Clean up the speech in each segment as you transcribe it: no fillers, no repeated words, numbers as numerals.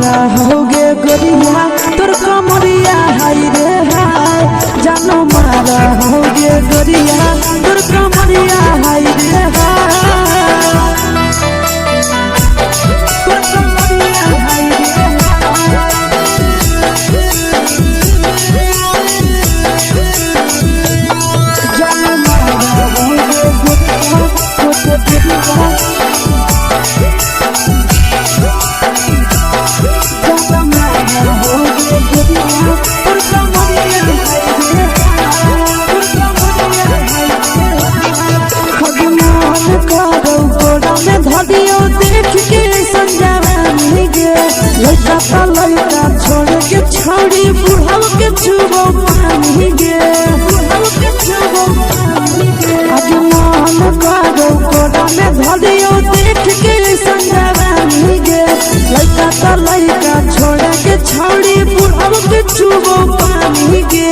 मारा होगे गोरिया तोर कमरिया हाय रे हाय जानो मारा होगे गोरिया तोर कमरिया हाय रे हाय तोर कमरिया हाय रे जानो मारा होगे गोरिया तोर कमरिया लड़का छोड़ के छोड़ी बुढ़ाव के छुबो पानी गे आज मन करो कोड़ा में धरियो देख के संजवानी गे लड़का छोड़ के छोड़ी बुढ़ाव के छुबो पानी गे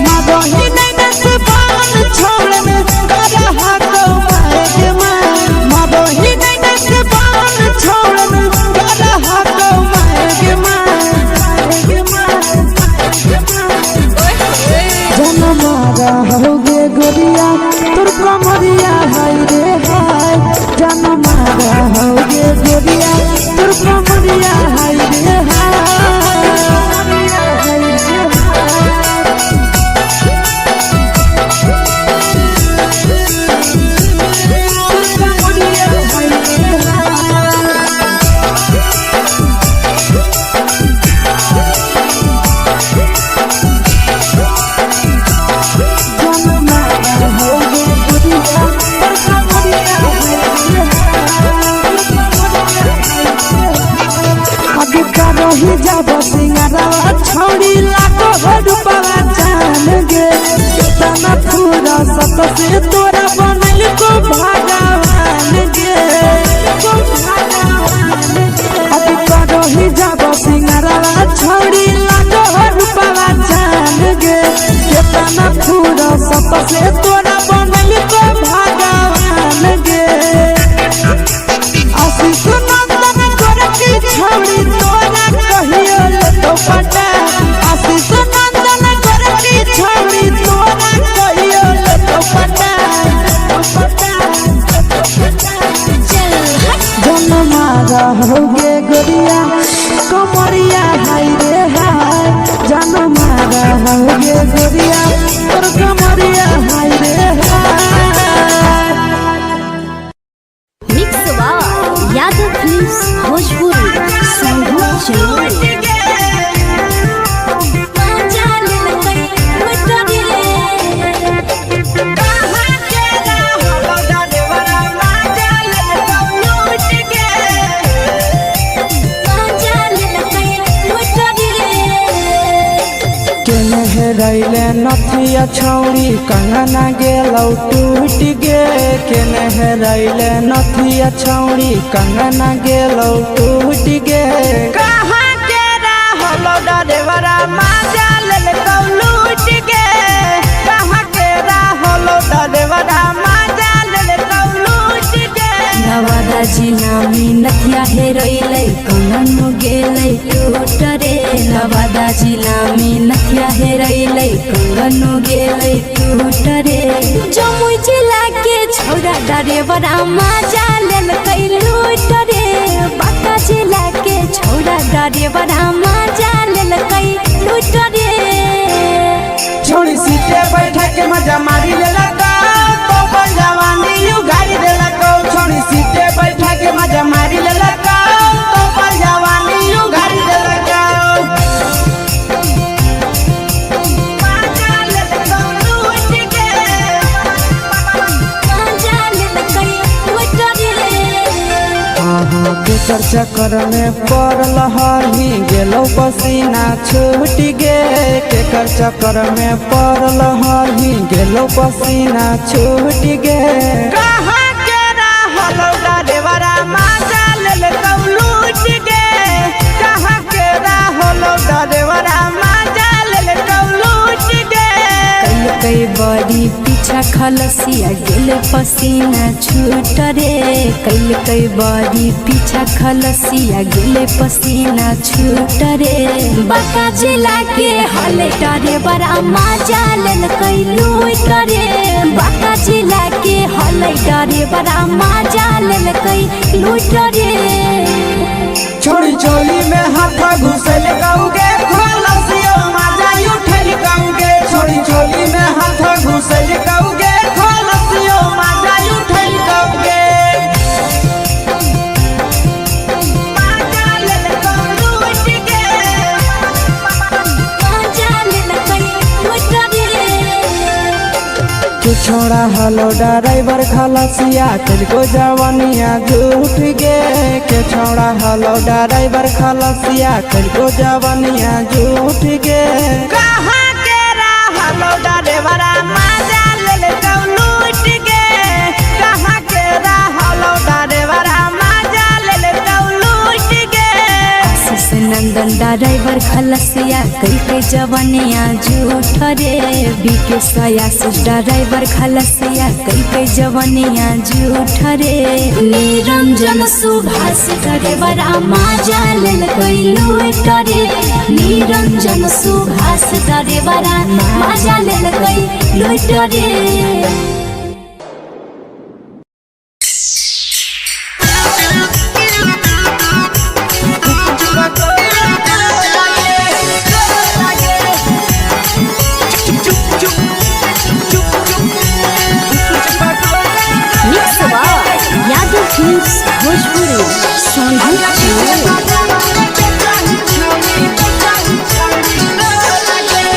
मगही नहीं से बाल छोड़ में करा हाथो मारे के मां मगही नहीं से बाल छोड़ में करा हाथो मारे के मां जन्म मारा होगे गोरिया तोर कमरिया हाय रे हाय जन्म मारा होगे गोरिया तोर कमरिया हाय रे हाय जब सिंगारा छोड़ी लाखों रुपया जान गे कितना पूरा सत से तोरा बनल को भगवान गे अब करो ही जब सिंगारा छोड़ी लाखों रुपया जान गे कितना पूरा सत से तोरा बनल को भगवान गे आशीष नंदन गोरखी छोड़ी तोरा कहियो तो पटा आशीष नंदन गोरखी छोड़ी तोरा कहियो तो पटा जन्म मारा होगे गोरिया कमरिया हाय रे हाय जन्म मारा होगे गोरिया तोर कमरिया हाय रे हाय मिक्स यादव फिल्म्स भोजपुरी संगीत चैनल रैले नथिया छौड़ी कंगना गेलौ टूट गे केने रैले नथिया छौड़ी कंगना गेलौ टूट गे कहाँ के रहलो डरेवरा माजा लेलकौ लूट गे कहाँ के रहलो डरेवरा माजा लेलकौ लूट गे नवादा जिला में नथिया हेरैलै कंगन गेलै टूट रे नवादा जिला में नथिया हेरैलै कंगन गेलै टूट रे जमुई जिला के छौड़ा डरेवरा माजा लेलकै लूट रे बांका जिला के छौड़ा डरेवरा माजा लेलकै लूट रे छोड़ी सीटे बैठा के मजा मारी लेलकौ तो जवानी यू गाड़ी देलकौ छोड़ी सीटे बैठा के मजा मारी लेलकौ तो जवानी यू गाड़ी देलकौ केकर चक्कर में पड़ल हरही गेलौ पसीना छूट गे केकर चक्कर में पड़ल हरही गेलौ पसीना छूट गे कहाँ के रहलो डरेवरा माजा लेलकौ लूट गे कहाँ के रहलो डरेवरा माजा लेलकौ लूट गे कई बड़ी पीछा खलसिया गेले पसीना छूट रे कैल कई बारी पीछा खलसिया गेले पसीना छूट रे बाका जिला के हले टरे बड़ा मजा लेल कई लूट रे बाका जिला के हले टरे बड़ा मजा लेल कई लूट रे छोड़ी चोली में हाथ घुसल गाऊंगे खलसिया मजा उठल गाऊंगे छोड़ी चोली में हाथ घुसल गाऊंगे खलसिया मजा उठल गाऊंगे मजा ले लूट के मजा लेल कई लूट रे तू छोड़ा हलो ड्राइवर खलसिया तुझको जवानिया झूठ गे के छोड़ा हलो ड्राइवर खलसिया तुझको जवानिया झूठ गे कहाँ के रहलो ड्राइवरा मजा ले लूट के कहाँ के रहलो ड्राइवरा मजा ले लूट के आशीष नंदन ड्राइवर खलसिया कई के जवानिया झूठ रे बीके आशीष ड्राइवर खलसिया कई के जवानिया झूठ रे निरंजन सुभाष ड्राइवर मजा लेल कई लूट रे निरंजन सुभाष ड्राइवर मजा लेल कई लूट रे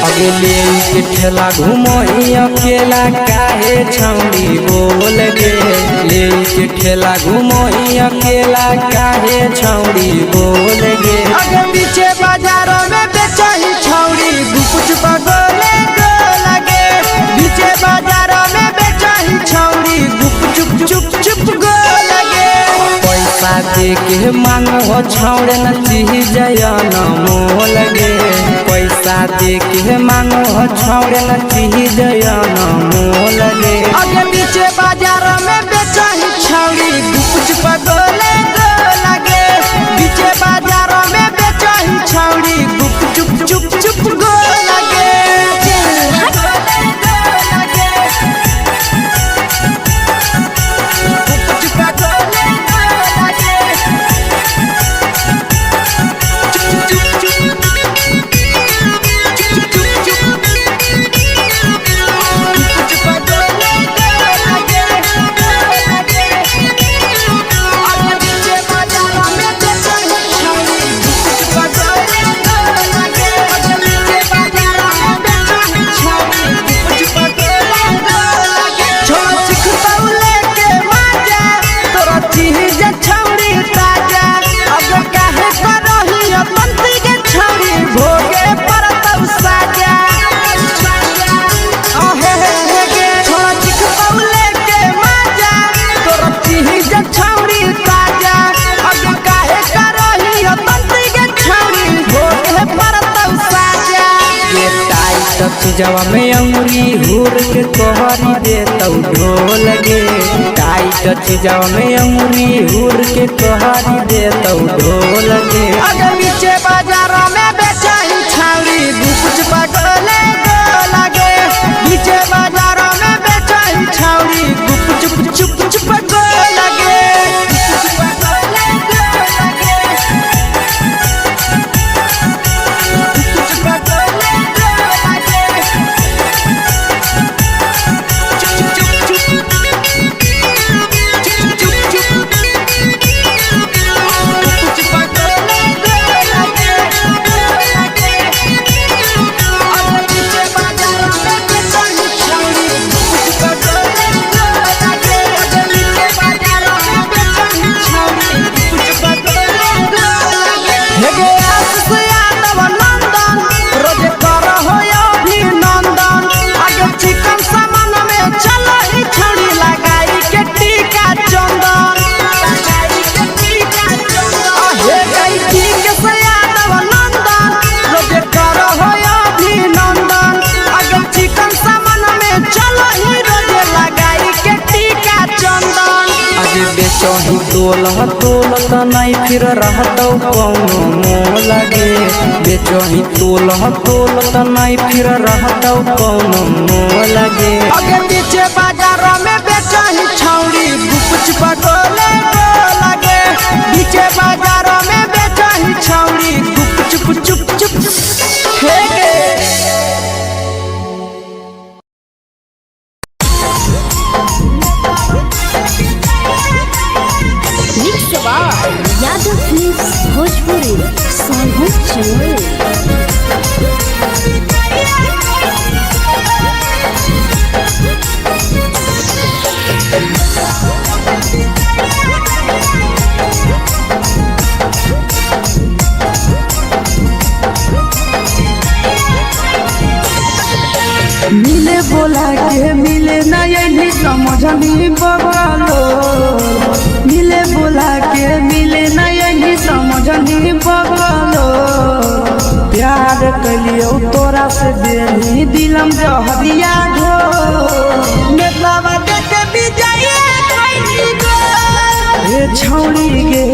अगले के ठेला घुमोई अकेला काहे छौड़ी बोल गे ले के ठेला घुमोई अकेला काहे छौड़ी बोल गे अगे पीछे बाजारों में बेचही छौड़ी गुपुच बगले गो लगे पीछे बाजारों में बेचही छौड़ी गुप चुप चुप चुप गो लगे पैसा दे के मांग हो छौड़े न चीज जयन मोल गे पैसा दे के मांग हो छौड़े न चीज जयन मोल गे अगे पीछे बाजारों में बेचही छौड़ी गुपुच बगले गो लगे पीछे बाजारों में बेचही छौड़ी गुप चुप चुप चुप गो लगे जवा में अंगुरी हुर के कोहरी दे तौ ढोल गे टाइट चीजवा में अंगुरी हुर के कोहरी दे तौ ढोल गे अगे पीछे बाजारों में बेचही छौड़ी गुपुच बगले गो लगे पीछे बाजारों में बेचही छौड़ी गुप चुप चुप चुप गो लगे बेचही तोलत नहीं फिर रहतौ कौनो मोह लगे बेचही तोलत नहीं फिर रहतौ कौनो मोह लगे आगे पीछे बाजार में बेचही छौड़ी गुपच पटोले लगे पीछे बाजार में बेचही छौड़ी गुप चुप चुप फेंके यादव फिल्म्स भोजपुरी सोनू चैनल। मिले बोला के मिले नहीं समझनी बगलो मिले बोला के मिले नहीं समझनी बगलो प्यार कलियो तोरा से बेनी दिलम जहरिया घो नेतावा देखे विजय कोई गो ए छौड़ी गे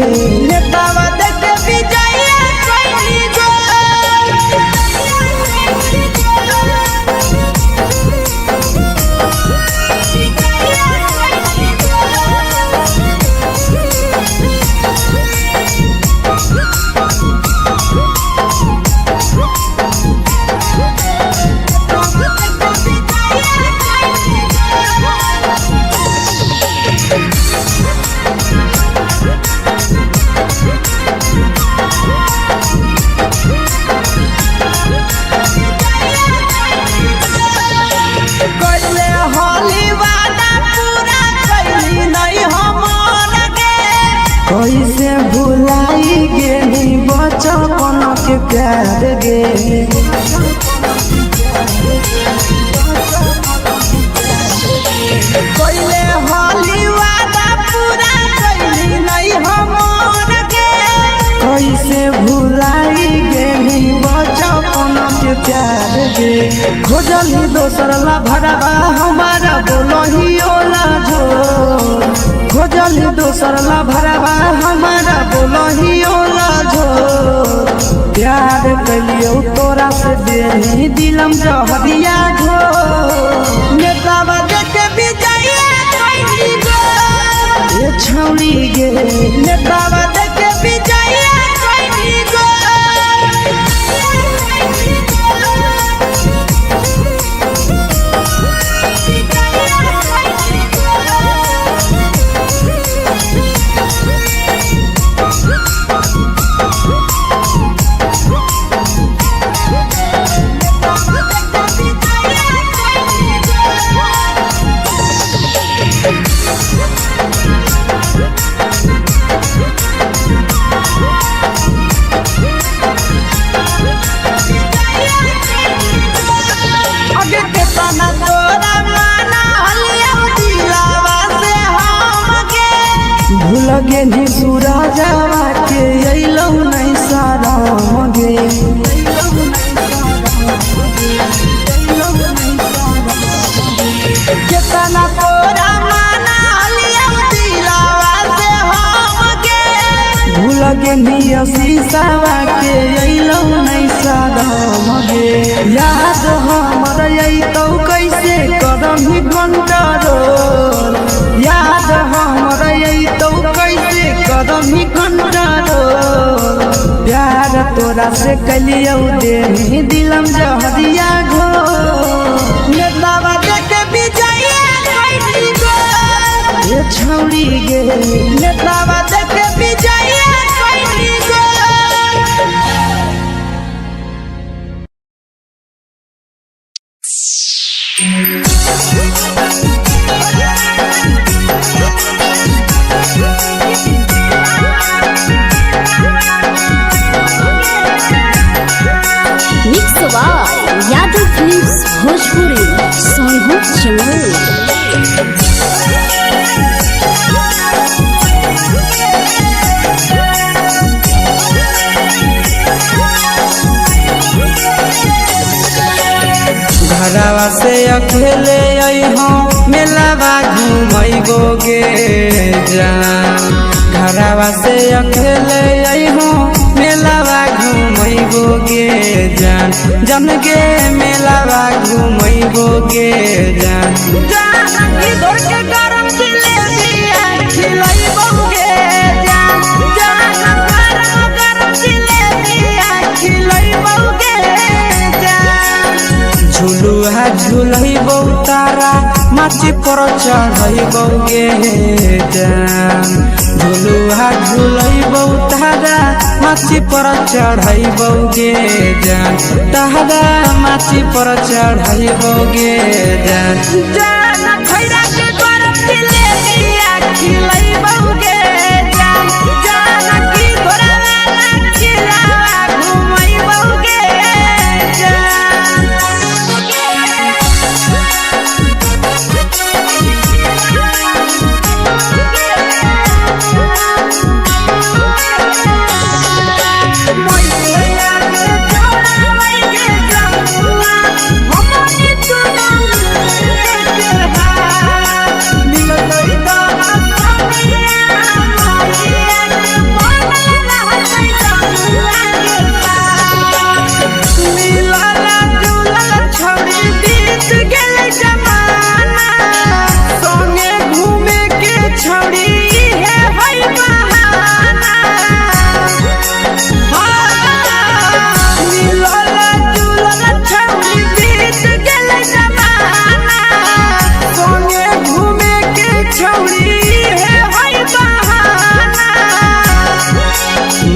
नेतावा देखे विजय कोई गो कैसे भुलाई गेली बचपन के प्यार गे कोइले होली वादा पूरा कैली नहीं हमर गे कैसे भुलाई गेली बचपन के प्यार गे खोजली दोसर ला भरवा हमारा बोलही ओला जो खोजली दोसर ला भरवा हमारा बोलही ओला जो प्यार कलियो तोरा से बेनी दिलम जहरिया घो नेतावा देखे विजय कोई गो ए छौड़ी गे नेतावा देखे विजय कोई गो आगे के तना तोरा माना हलिया दिलावा से हम गे भूल गेली सूरजवा के अइलौ नहीं सारा गे केतना तोरा माना हलिया दिलावा से हम गे भूल गेली शीशावा के अइलौ नहीं सारा गे याद हमर अइतौ कैसे करही कंट्रोल याद हमर अइतौ कैसे करही कंट्रोल प्यार तोरा से कलियौ देनी दिलम जहरिया घो नेतावा देखे विजय कोई गो ए छौड़ी गे नेतावा देखे विजय कोई गो mix Yadav films Bhojpuri Sonu channel. घरवा से अकेले अइहो मेलावा घूमैबोगे जान घरवा से अकेले अइहो मेलावा घूमैबोगे जान जन गे मेलावा घूमैबोगे जान जानकी घोर के गरम जिलेबिया खिलैबोगे जान गरम जिलेबिया खिलैबोगे जान झुलुहा झुलैबौ तारा माची पर चढ़ैबोगे जान झुलुहा झुलैबौ तारा माची पर चढ़ैबोगे जान तारा माची पर चढ़ैबोगे जान जान खैरा के गरम जिलेबिया खिलैबोगे जान जानकी घोरवाला खिलावा घुमैबोगे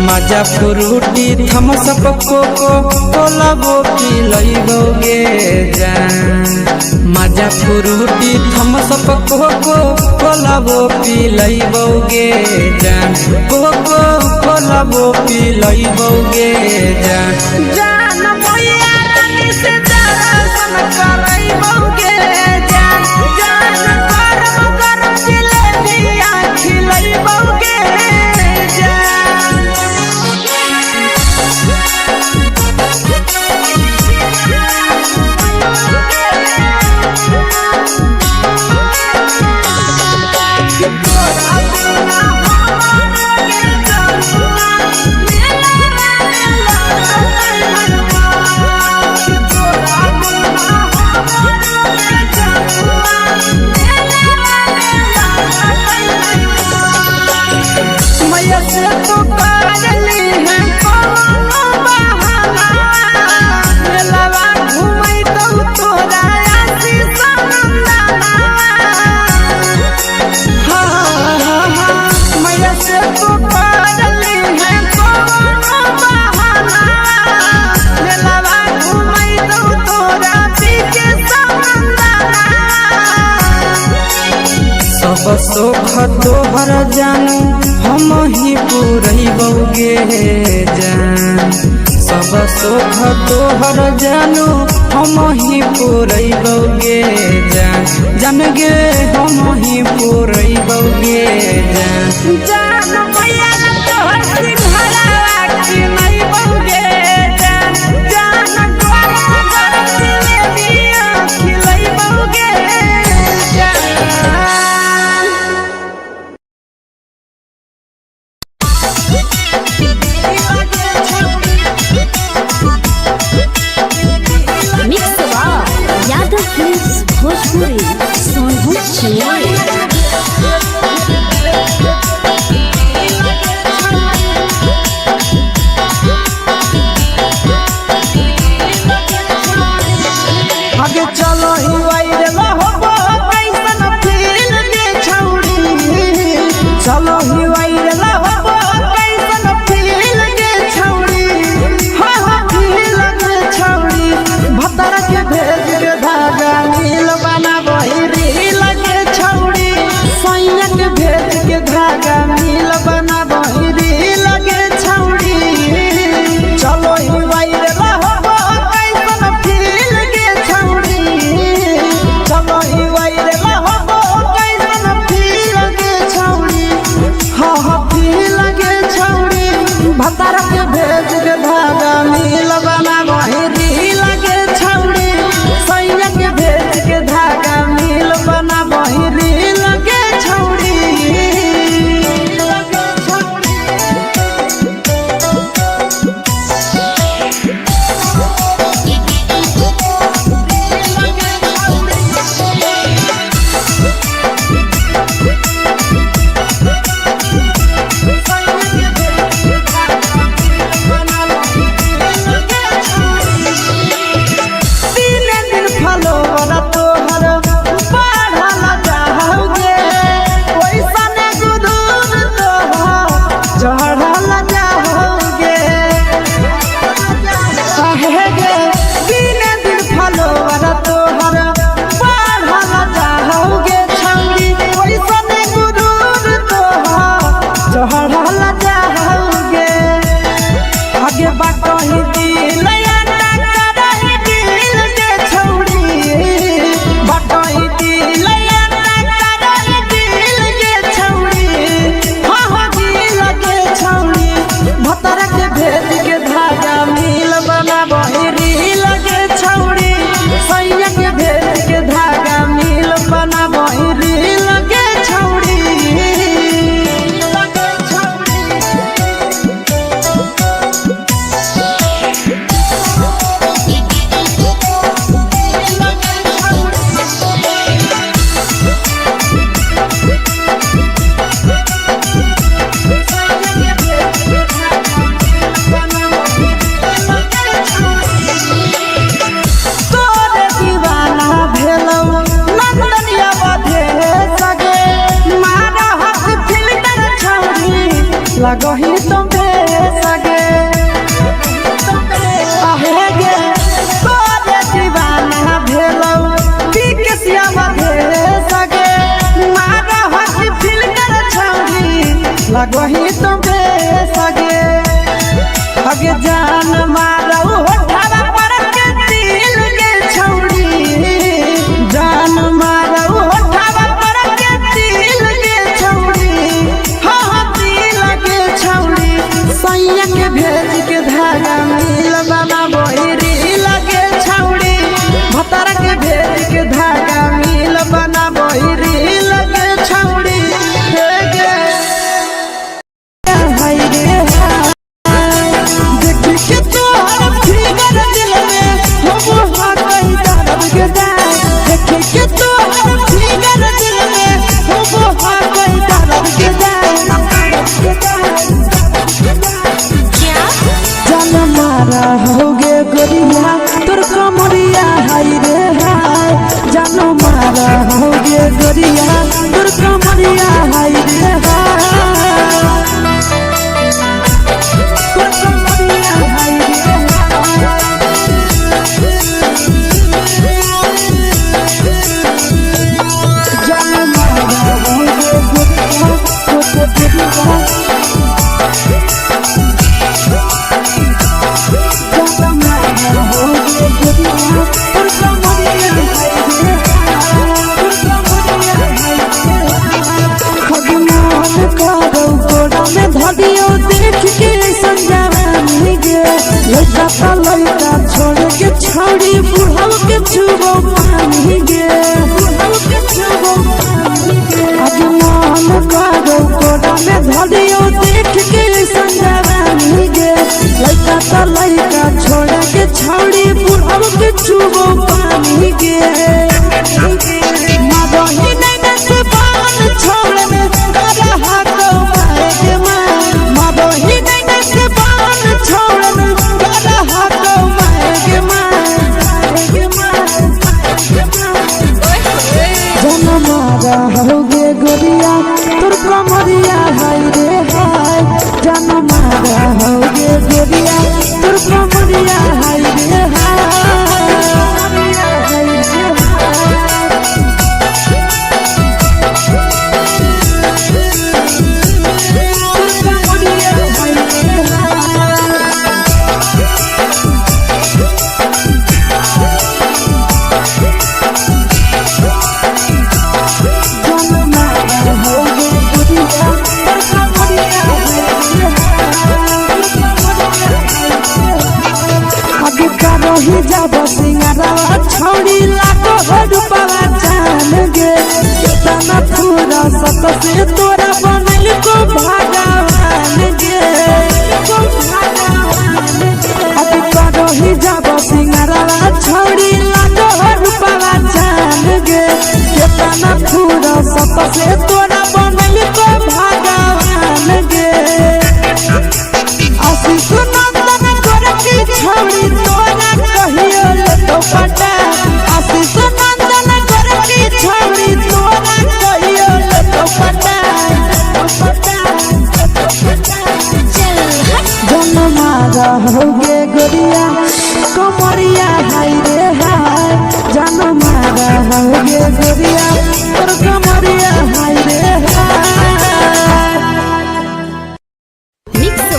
मजा फ्रूटी थम्सअप कोको कोलाबो पिलैबोगे जान मजा फ्रूटी थम्सअप कोको कोलाबो पिलैबोगे जान कोको कोलाबो पिलैबोगे जान जान मैया रानी से दर्शन करैबोगे जान गरम जिलेबिया खिलैबोगे मैया से तो करली है कोनो बहाना मेलावा घूमै तो तोरा आशीष नंदना मैया से तो करली है कोनो बहाना मेलावा घूमै तो तोरा पीछे नंदना सब सुख तोहर जानू हम ही पुरैबोगे जान सब सुख तोहर जानू हम ही पुरैबोगे जान जन गे हम ही पुरैबोगे जान जान मैया तोहर सिंघरावा खिलैबोगे जान गरम जिलेबिया खिलैबोगे जान मिक्स यादव फिल्म्स भोजपुरी सोनू छिया हगे बाटही दिल याना करही दिल के छौड़ी बाटही दिल याना करही दिल के छौड़ी हो दिल के छौड़ी भतर के भेद के धागा मिल बना बहिरी लगे छौड़ी सैया के भेद के धागा मिल बना बहिरी लगे छौड़ी लगही तुम्हे सगे आहे गे तोरे दीवाना भेलौ बिकसिया बधे सगे मारा हसी फिल्टर छौरी लगही तुम्हे सगे हगे जान मारौ होठवा पर के दिल के छौरी जान मारौ होठवा पर के दिल के छौरी सैया के भेज के धागा मिल बना बहिरी लगे छौड़ी भतर के भेज के धागा मिल बना बहिरी लगे छौड़ी हे गे हाय रे देख के तोहर फिगर दिल में हो हाथ दर्द के जाए देख के तोहर फिगर दिल में हो हाथ दर्द के जाए जान मारा होगे गोरिया तोर कमरिया हाय रे हाय जान मारा होगे गोरिया तोर कमरिया हाय रे हाय तोर कमरिया हाय रे जान मारा होगे गोरिया तोर कमरिया धदियो देख के संजानी गे लइका ता लइका छोड़ के छौड़ी बुढ़ाव के छुबो पानी गे बुढ़ाव के छुबो पानी गे आज मन कागो कोडा में धदियो देख के संजानी गे लइका ता लइका छोड़ के छौड़ी बुढ़ाव के छुबो पानी गे मादही नहीं से बान छोड़ में करा हाथों मारे के मादही नहीं से बान छोड़ में करा हाथों मारे के जन मारा होगे गोरिया तोर कमरिया हाय रे हाय जन मारा होगे गोरिया तोर कमरिया हाय रे हाय रही जब सिंगारा छौड़ी लाखो रुपया जान गे कितना पूरा सत से तोरा बनल को भगवान गे अभी रही जब सिंगारा छौड़ी लाखो रुपया जान गे कितना पूरा सत से तोरा बनल को भगवान गे आशीष नंदन गोरखी छौड़ी तोरा कहियो ले तो पटा आशीष नंदन गोरखी छौड़ी तोरा कहियो ले तो पटा जन मारा होगे गोरिया कमरिया हाय रे हाय जन मारा होगे गोरिया तोर कमरिया हाय रे हाय मिक्स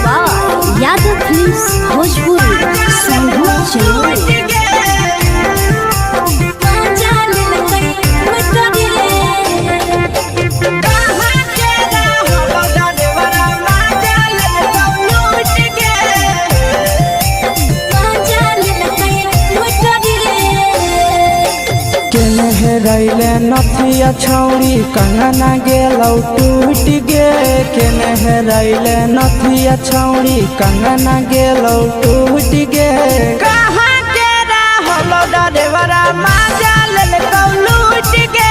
यादव फिल्म्स भोजपुरी संगीत चलो रैले नथिया छौड़ी कंगना गेलौ टूट गे केने रैले नथिया छौड़ी कंगना गेलौ टूट गे कहाँ के रहलो डरेवरा माजा लेलकौ लूट गे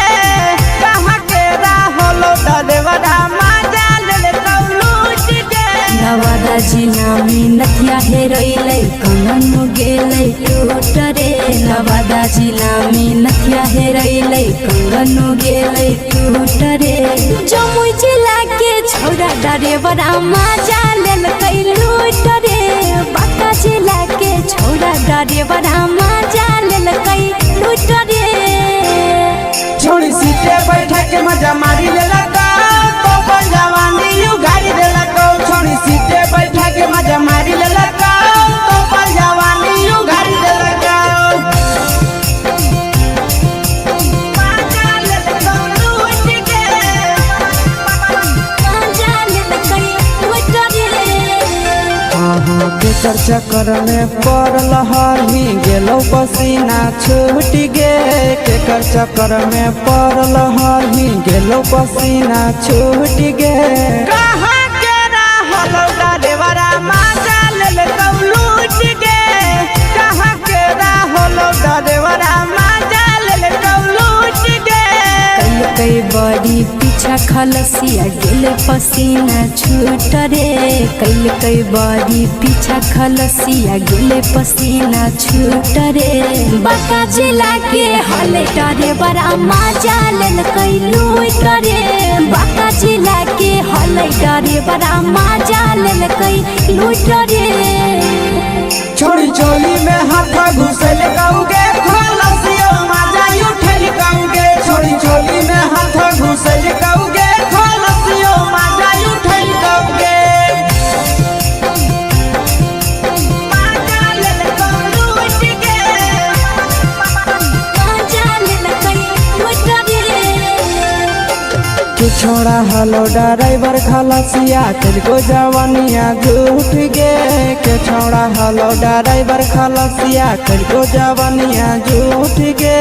कहाँ के रहलो डरेवरा माजा लेलकौ लूट गे नवादा जिला में नथिया हेरैलै कंगन गेलै टूट रे नवादा जिला में नथिया हेरैलै कंगन गेलै टूट रे जमुई जिला के छौड़ा डरेवरा माजा लेलकै लूट रे बांका जिला के छौड़ा डरेवरा माजा लेलकै लूट रे छोड़ी सीटे बैठा के मजा मारी लेलकौ तो अपन जवानी यू गाड़ी देलकौ छोड़ी सीटे बैठा के मजा मारी लेलकौ तो अपन जवानी यू गाड़ी देलकौ केकर चक्कर में पड़ल हरही गेलौ पसीना छूट गे केकर चक्कर में पड़ल हरही गेलौ पसीना छूट गे कहाँ के रहलो डरेवरा माजा लेलकौ लूट गे कहाँ के रहलो डरेवरा माजा लेलकौ लूट गे कई बड़ी पीछा खलसिया गेले पसीना छूट रे कई बड़ी पीछा खलसिया गेले पसीना छूट रे बांका जिला के हले डरे बड़ा माजा लेलकै लूट रे बांका जिला के हले डरे बड़ा माजा लेलकै लूट रे छोड़ी चोली में हाथ घुसल कौगे खलसियो माजा उठल कौगे छोड़ी चोली में हाथ घुसल कौगे खलसियो माजा उठल कौगे माजा लेलकौ लूट गे माजा लेलकै लूट रे के छोड़ा हलो ड्राइवर खलसिया तेलको जवानिया झूठ गे के छोड़ा हलो ड्राइवर खलसिया तेलको जवानिया झूठ गे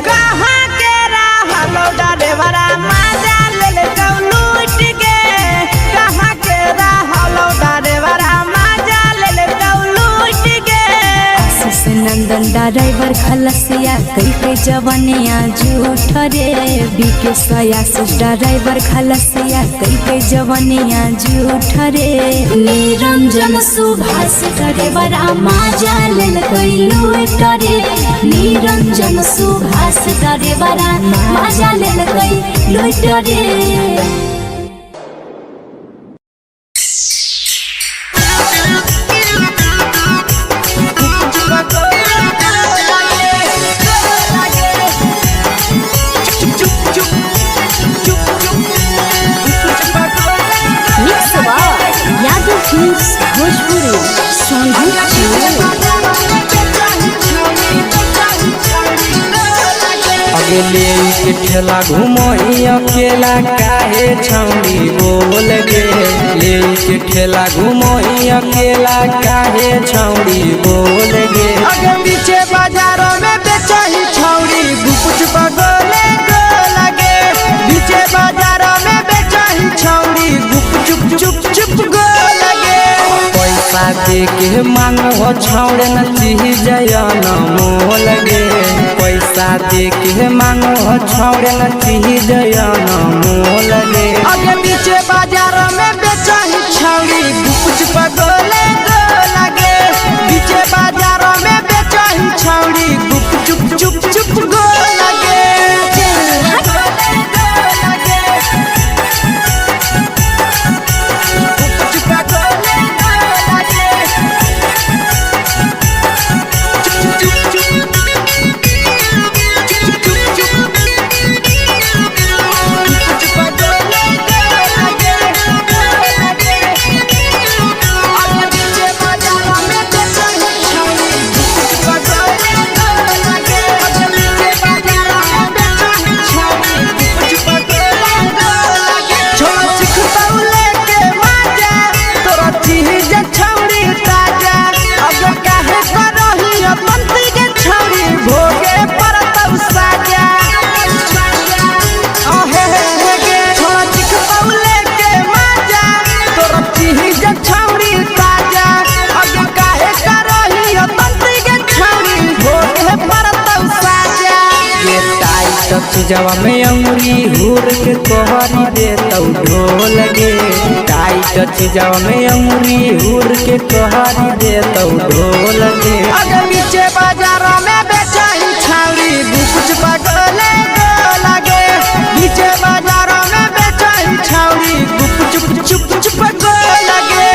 कहाँ के रहलो डरेवरा माजा लेलकौ लूट गे कहाँ के रहलो डरेवरा माजा लेलकौ लूट गे आशीष नंदन ड्राइवर खलसिया कई जवानिया झूठ रे बीके आशीष ड्राइवर खलसिया कई जवानिया झूठ रे निरंजन सुभाष ड्राइवरा माजा लेलकै लूट रे निरंजन सुभाष ड्राइवरा माजा लेलकै लूट रे यादव फिल्म्स भोजपुरी संगीत अगले के ठेला घुमोई अकेला काहे छौड़ी बोल गे ले के ठेला घुमोई अकेला काहे छौड़ी बोल गे अगे पीछे बाजारों में बेचही छौड़ी गुपुच पगोले गो लगे पीछे बाजारों में बेचही छौड़ी गुप चुप चुप चुप गो लगे पैसा दे के मांग हो छौड़े न चीज न मोह लगे पैसा दे के मांग हो छौड़े न चीज न मोह लगे अगे पीछे बाजारों में बेचही छौड़ी गुपुच पगोले गो लगे पीछे बाजारों में बेचही छौड़ी गुप चुप चुप चुप गो लगे चीजवा में अंगुरी हुर के कोहरी दे तो ढोल गे टाइट चीजवा में अंगुरी हुर के कोहरी दे तो ढोल गे अगर नीचे बाजार में बेचाई छावरी कुछ पगले लगे नीचे बाजार में बेचाई छावरी चुप चुप चुप लगे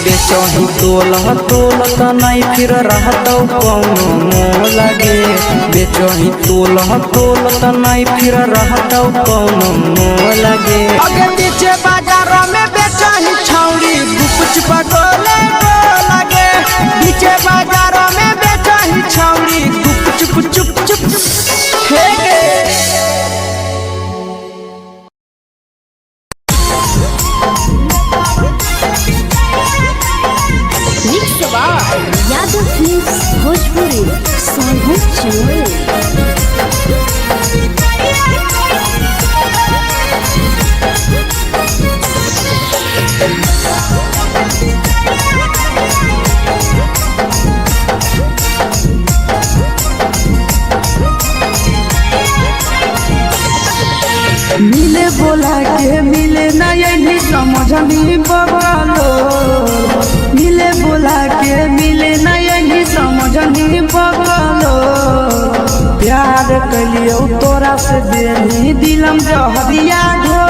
बेचही तोल नहीं फिर रहतौ कौनो मोह लगे बेचही तोल नहीं फिर रहतौ कौनो मोह लगे अगे नीचे बाजार में बेचही छौरी कुछ पगले लगे नीचे बाजार में बेचही छौरी चुप चुप चुप हे यादव फिल्म्स भोजपुरी साहब चैनल। मिले बोला के मिले नहीं समझनी बगलो मिले बोला के मिले नहीं समझनी बगलो प्यार कलियो तोरा से देनी दिलम जहरिया ढो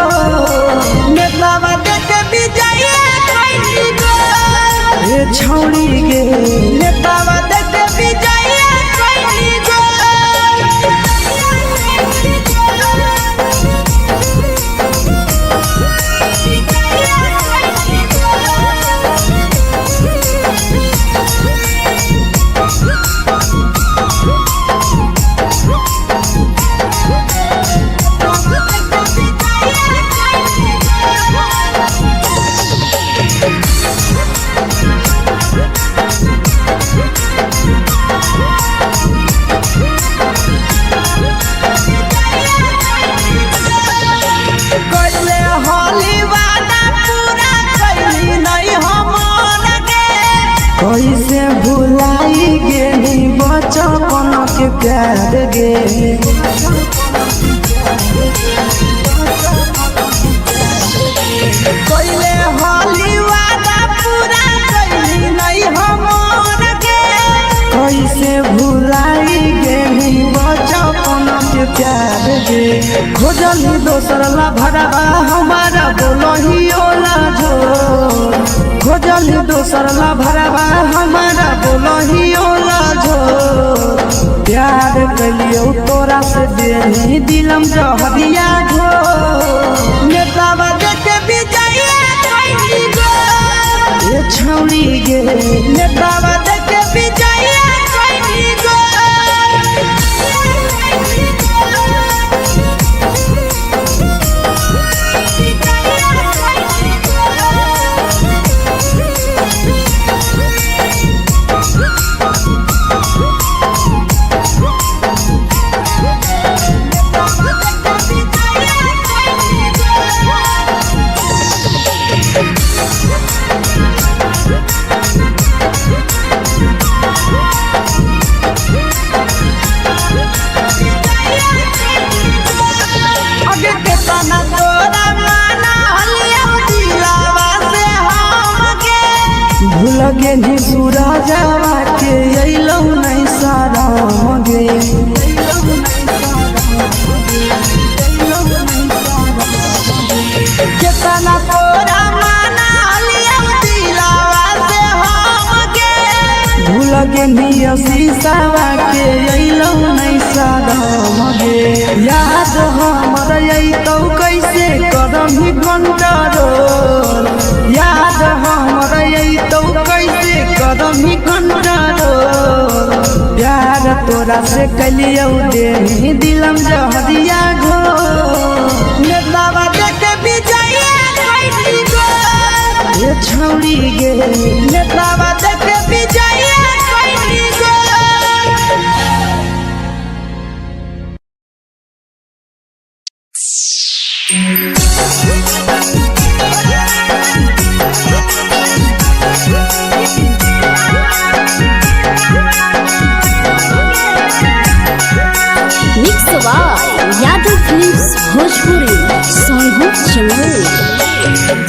नेतावा देखे बिजाइए कोई गो ए छौड़ी गे नेतावा देखे बिजाइए कोई गो कैसे भुलाई गेली बचपन के प्यार गे कैले हाली वादा पूरा कैली नहीं हमर गे कैसे भुलाई गेली बचपन के प्यार गे खोजली दोसर ला भरवा हमारा बोलही ओला जो खोजली दोसर ला भरवा हमारा बोलही ओला जो प्यार कलियो तोरा से देनी दिलम जहरिया ढो नेतावा देखे बिजाइए कोई गो ये छौड़ी गे नेतावा देखे बिजाइए कोई गो लगे नी सूरजवा के अइलौ नहीं सारा गे पेनिया शीशावा के अइलो नहीं सादम गे याद हमर अइतौ कैसे करम ही कंट्रोल याद हमर अइतौ कैसे करम ही कंट्रोल प्यार तोरा से कलियौ दे दिलम जहरिया घो नेतावा देखे विजया कैसी गो ये छौड़ी गे नेतावा देखे विजया कैसी गो mix by Yadav films Bhojpuri Sonbhadra channel.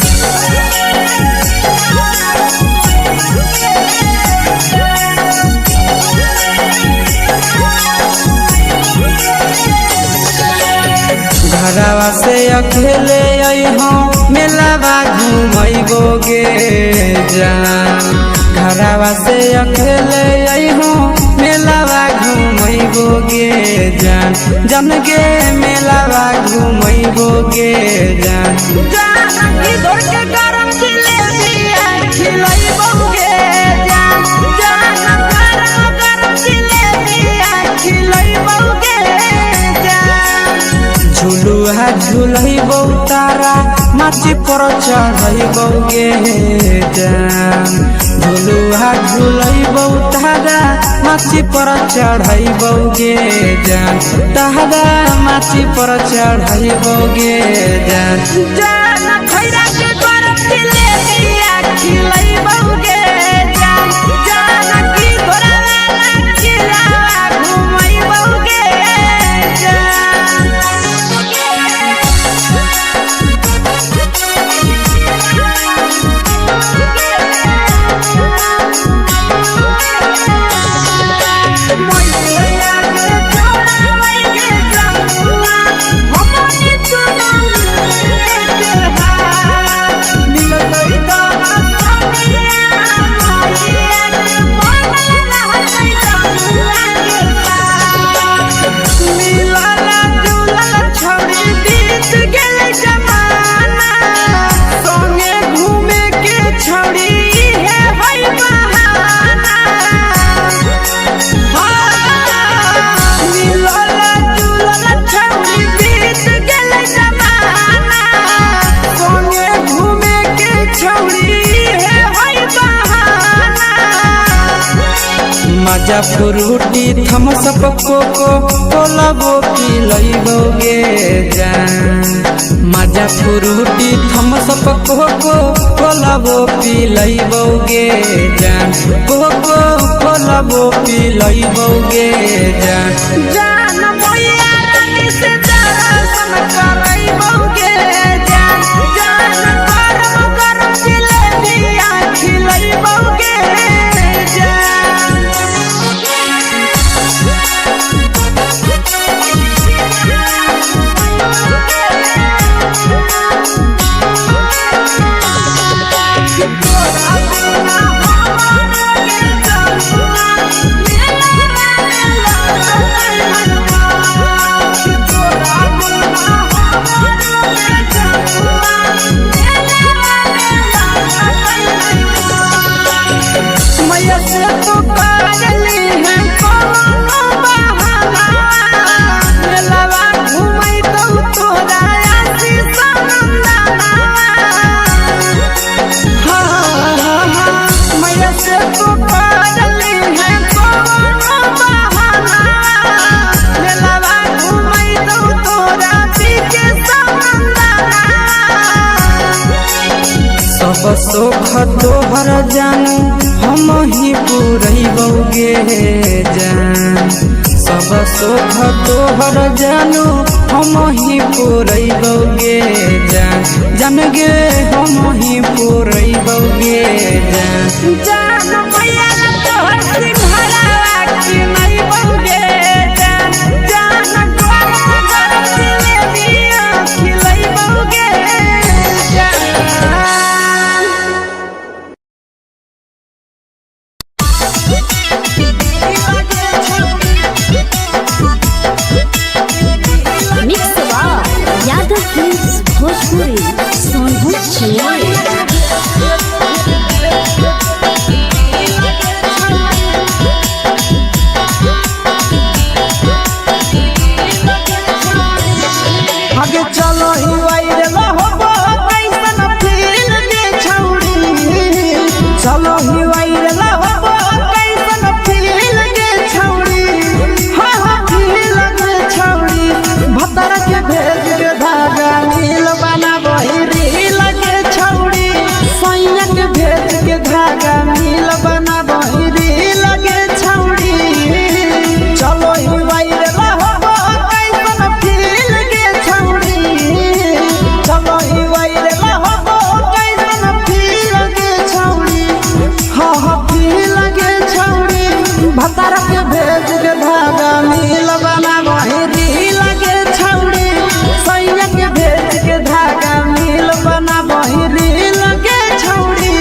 घरवा से अकेले अइहो मेलावा घूमैबो गे जान घरवा से अकेले अइहो मेलावा घूमैबो गे जान जन गे मेलावा घूमैबो गे जान जान की दौड़ के गरम जिलेबिया खिलैबो गे जान जान गरम जिलेबिया खिलैबो गे जान झुलुहा झुलैबो तारा माची पर चढ़ैबो गे जान झुलुहा झुलैबो तारा माची पर चढ़ैबो गे जान तारा माची पर चढ़ैबो गे जान जान खैरा के गरम जिलेबिया खिलैबो गे जान जान की घोड़ावाला खिलावा घुमैबो गे जान मजा फ्रूटी थमसप कोको कोलाबो पिलैबो गे जान मजा फ्रूटी थमसप कोको कोलाबो पिलैबो गे जान कोको कोलाबो पिलैबो गे जान जान मोया रानी से दर्शन करैबो गे जान जान गरम गरम जिलेबिया खिलैबो गे जान सब सुख तोहर जानू हम ही पुरैबो गे जान सब सुख तोहर जानू हम ही पुरैबो गे जान जान गे हम ही पुरैबो गे जान जान मैया तोहर सिंहरावा खिलैबो गे जान जान गरम गरम जिलेबिया खिलैबो गे जान भतार के भेज के धागा मिल बना बहिरी लगे छौड़ी सैया के भेज के धागा मिल बना बहिरी लगे छौड़ी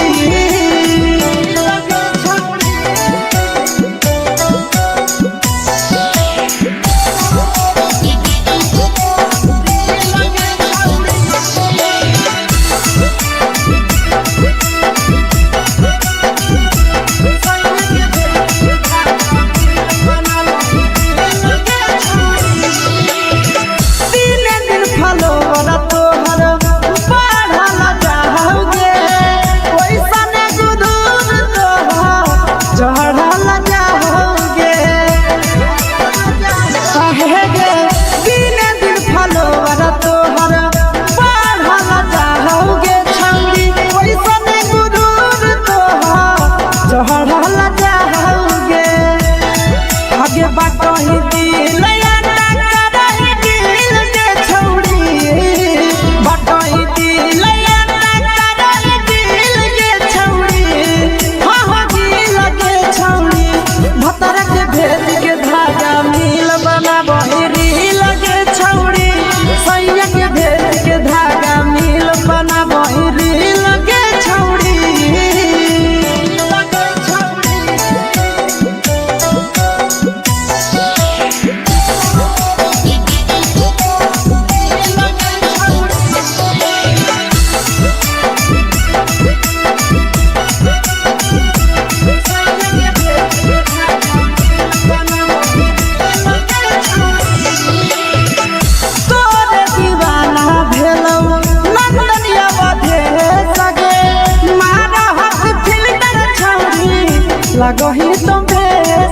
लगही तुम्हे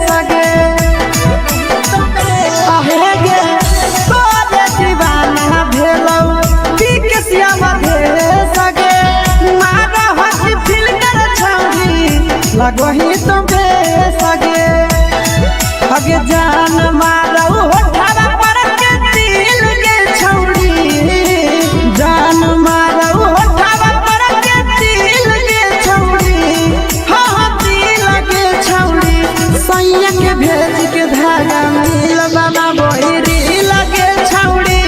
सगे गे तोरे दीवाना भेलौ बिकसिया बधे सगे मारा हसी फिल्टर छौरी लगही तुम्हे सगे हगे जान मारौ होठवा पर के दिल के छौरी जान मारौ होठवा पर के दिल के छौरी सैया के भेज के धागा मिल बना बहिरी लगे छौड़ी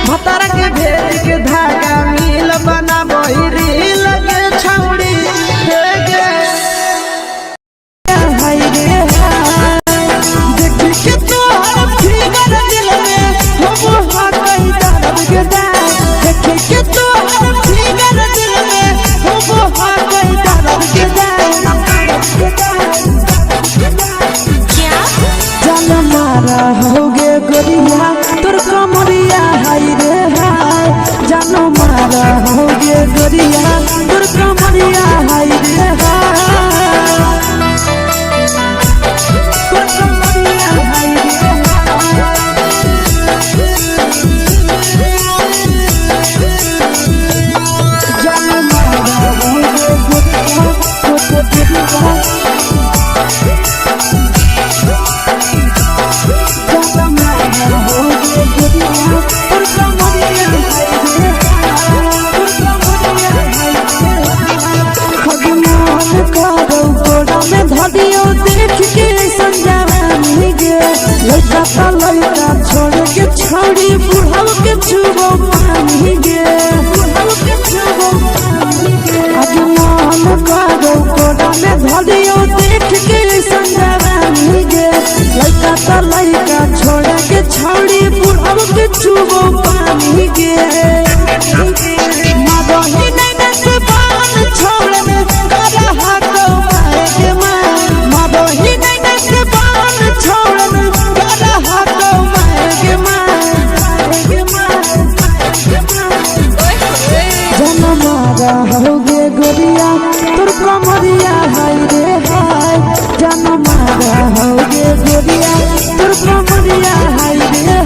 भतार के भेज के धागा मिल बना बहिरी लगे छौड़ी देख के तोहर फिगर दिल में हम हाथ दर्द के देख के तोहर फिगर दिल में हम हाथ दर्द के मारा होगे गोरिया तोर कमरिया हाय रे हाय जानो मारा होगे गोरिया तोर कमरिया हाय रे हाय तोर कमरिया हाय रे जानो मारा होगे गोरिया तोर कमरिया धदियो देख के संजावानी गे लड़का ता लड़का छोड़ के छौड़ी बुढ़ाव के छुबो पानी गे बुढ़ाव के छुबो पानी गे आज मन करो कोड़ा में धदियो देख के संजावानी गे लड़का ता लड़का छोड़ के छौड़ी बुढ़ाव के छुबो पानी गे मादही नहीं नस पान छोड़ में करा हाथ के मादही नहीं नस पान छोड़ में करा हाथ के जन मारा होगे गोरिया तोर कमरिया हाय रे हाय जन मारा होगे गोरिया तोर कमरिया हाय रे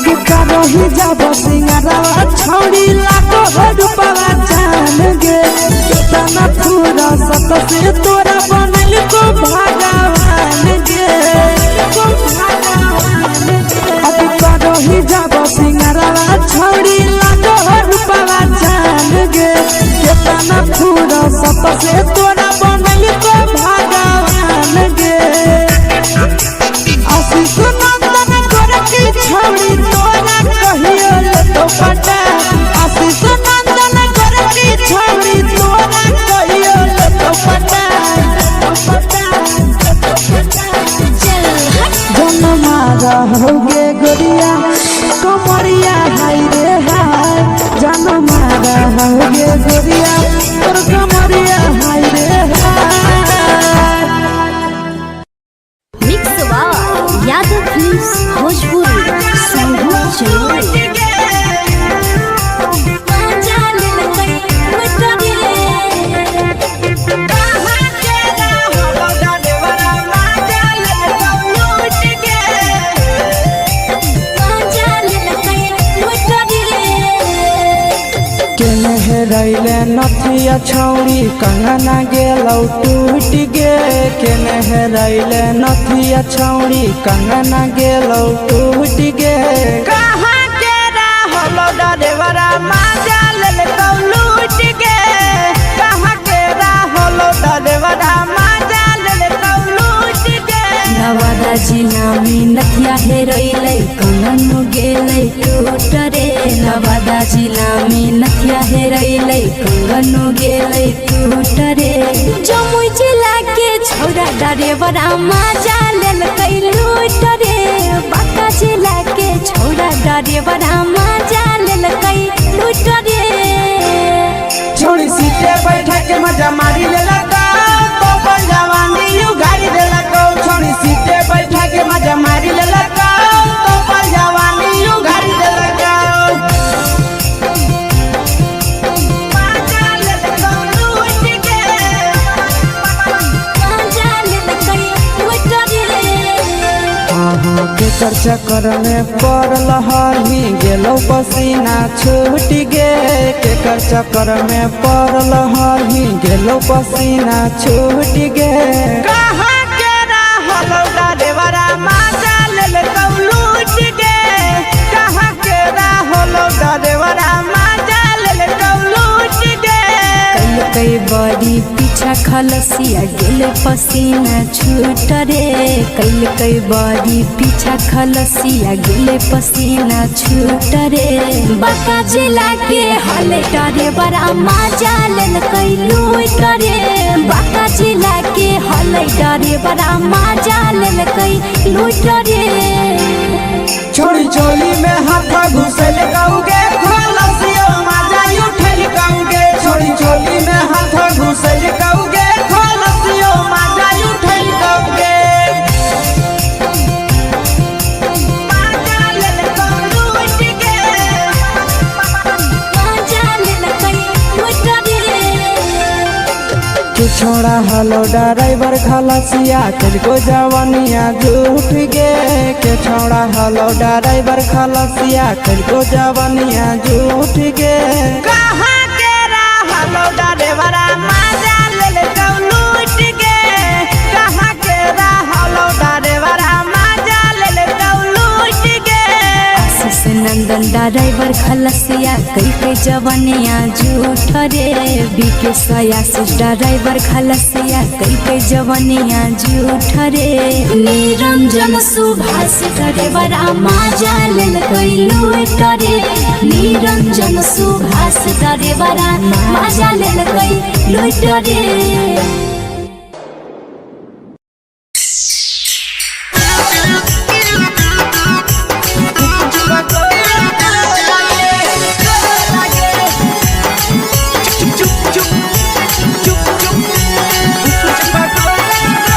अभी करो ही जब सिंगारवा छौड़ी लागो हो रूपवा जान गे कितना पूरा सत से तोरा बनल को भगवान गे अभी करो ही जब सिंगारवा छौड़ी लागो हो रूपवा जान गे कितना पूरा सत से तोरा बनल को भगवान गे आशीष नंदन गोरखी छौड़ी तोरा कहियो तो पटा आशीष नंदन गोरखी छौड़ी तोरा कहियो तो पटा जन्मा रहोगे गोरिया कमरिया हाय रे हाय जन्मा रहोगे गोरिया तोर कमरिया हाय रे हाय। Mix by Yadav films Bhojpuri संगीत चलोरे रैले नथिया छौड़ी कंगना गेलौ टूट गे केने रैले नथिया छौड़ी कंगना गेलौ टूट गे कहाँ के रहलो डरेवरा माजा लेलकौ लूट गे कहाँ के रहलो डरेवरा माजा लेलकौ लूट गे नवादा जिला में नथिया हेरोइलै कंगन गेलै टूट रे नवादा जिला में नथिया हेरोइलै कंगन गेलै टूट रे जमुई जिला के छौरा डरेवरा माजा लेलकै लूट रे बांका जिला के छौरा डरेवरा माजा लेलकै लूट रे छोड़ी सीटे बैठा के मजा मारी लेलकौ तो जवानी यू गाड़ी देलकौ छोड़ी सीटे बैठा के मजा मारी लेलकौ तो जवानी यू गाड़ी देलकौ केकर चक्कर में पड़ल हही गेलौ पसीना छूट गे केकर चक्कर में पड़ल हही गेलौ पसीना छूट गे कहाँ के रहलो डरेवरा माजा लेलकौ लूट गे कहाँ के रहलो डरेवरा माजा लेलकौ लूट गे कई बड़ी पीछा खलसिया गेले पसीना छूट रे कई बड़ी पीछा खलसिया गेले पसीना छूट रे बांका जिला के हले डरे बड़ा माजा लेलकै लूट रे बांका जिला के हले डरे बड़ा माजा लेलकै लूट रे छोड़ी चोली में हाथ घुसल गौगे खलसियो माजा उठल गौगे छोड़ी चोली में हाथ घुसल गौगे खलसियो माजा उठल गौगे माजा लेलकौ लूट गे माजा लेलकै लूट रे तू छोड़ा हलो ड्राइवर खलसिया तुझको जवानिया झूठ गे के छोड़ा हलो ड्राइवर खलसिया तुझको जवानिया झूठ गे कहाँ के रहलो ड्राइवरा माजा लेलकौ लूट गे कहाँ के रहलो ड्राइवरा माजा लेलकौ लूट गे आशीष नंदन ड्राइवर खलसिया कई जवानिया झूठ रे बीके आशीष ड्राइवर खलसिया कई जवानिया झूठ रे निरंजन सुभाष ड्राइवरा माजा लेलकै लूट रे निरंजन सुभाष ड्राइवरा माजा लेलकै लूट रे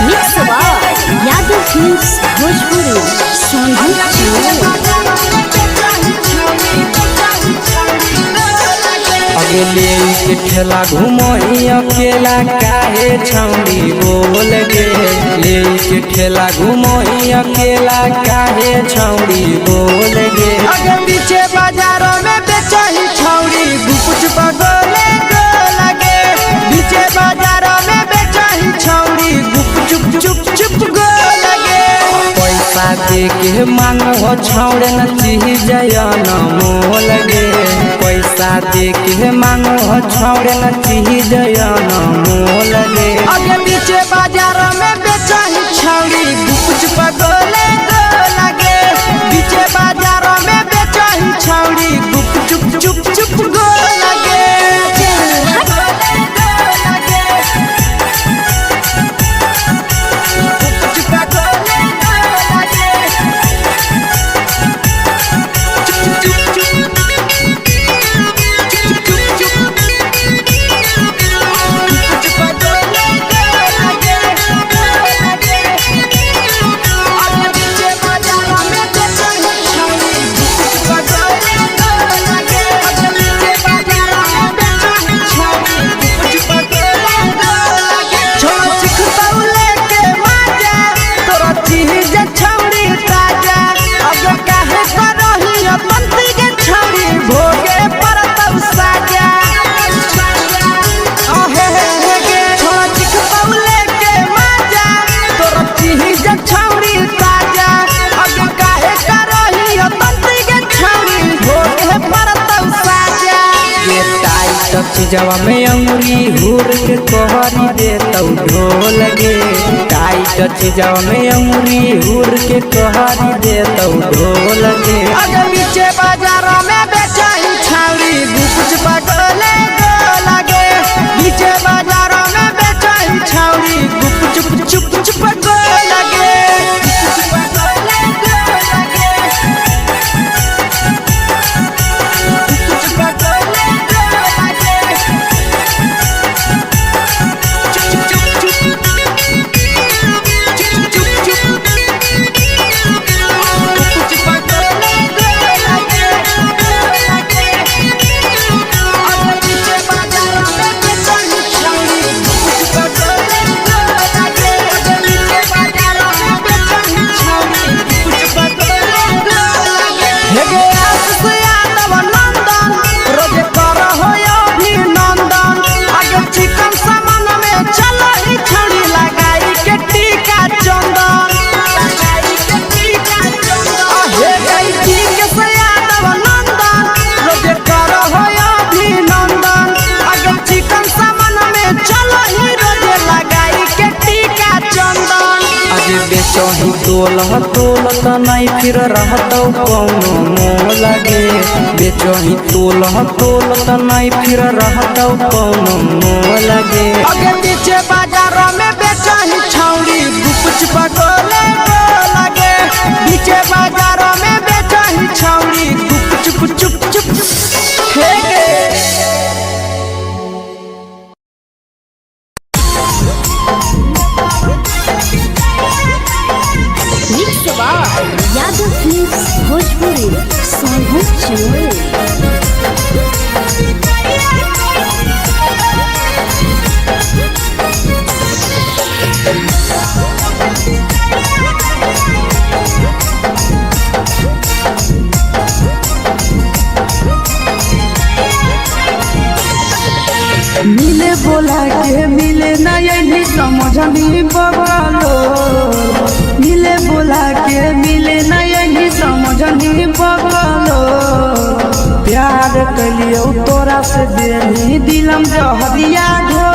mix by Yadav films Bhojpuri संगीत अगले के ठेला घुमई अकेला काहे छौड़ी बोल गे ले के ठेला घुमई अकेला काहे छौड़ी बोल गे दे के मांगो छौड़े न चीज न मोल गे पैसा दे के मांगो छौड़े न चीज न मोल गे आगे पीछे बाजार में बेचाही छौड़ी गुप पगोले गोला गे पीछे बाजार में बेचाही छौड़ी गुप चुप चुप चुप गोला गे चीजवा में अंगुरी हुर के कोहरी दे तौ ढोल गे टाइट चीजवा में अंगुरी हुर के कोहरी दे तौ ढोल गे अगर पीछे बाजार में बेचाही छावड़ी बुकुच पगोले गोला गे पीछे बाजार में बेचाही छावड़ी गुप चुप चुप चुप गोला गे बेचही तोल त नहीं फिर रहतौ कौनो मोल गे बेचही तोल त नहीं फिर रहतौ कौनो मोल गे अगे पीछे बाजार में बेचही छौड़ी गुप पगोले गोला गे पीछे बाजार में बेचही छौड़ी गुप चुप चुप चुप हे गे यादव फिल्म्स भोजपुरी सोनू चोरी मिले बोला के मिले ना यही समझनी बगलो मिले बोला के मिले ना यही समझनी बगलो प्यार कलियो तोरा से देनी दिलम जहरिया ढो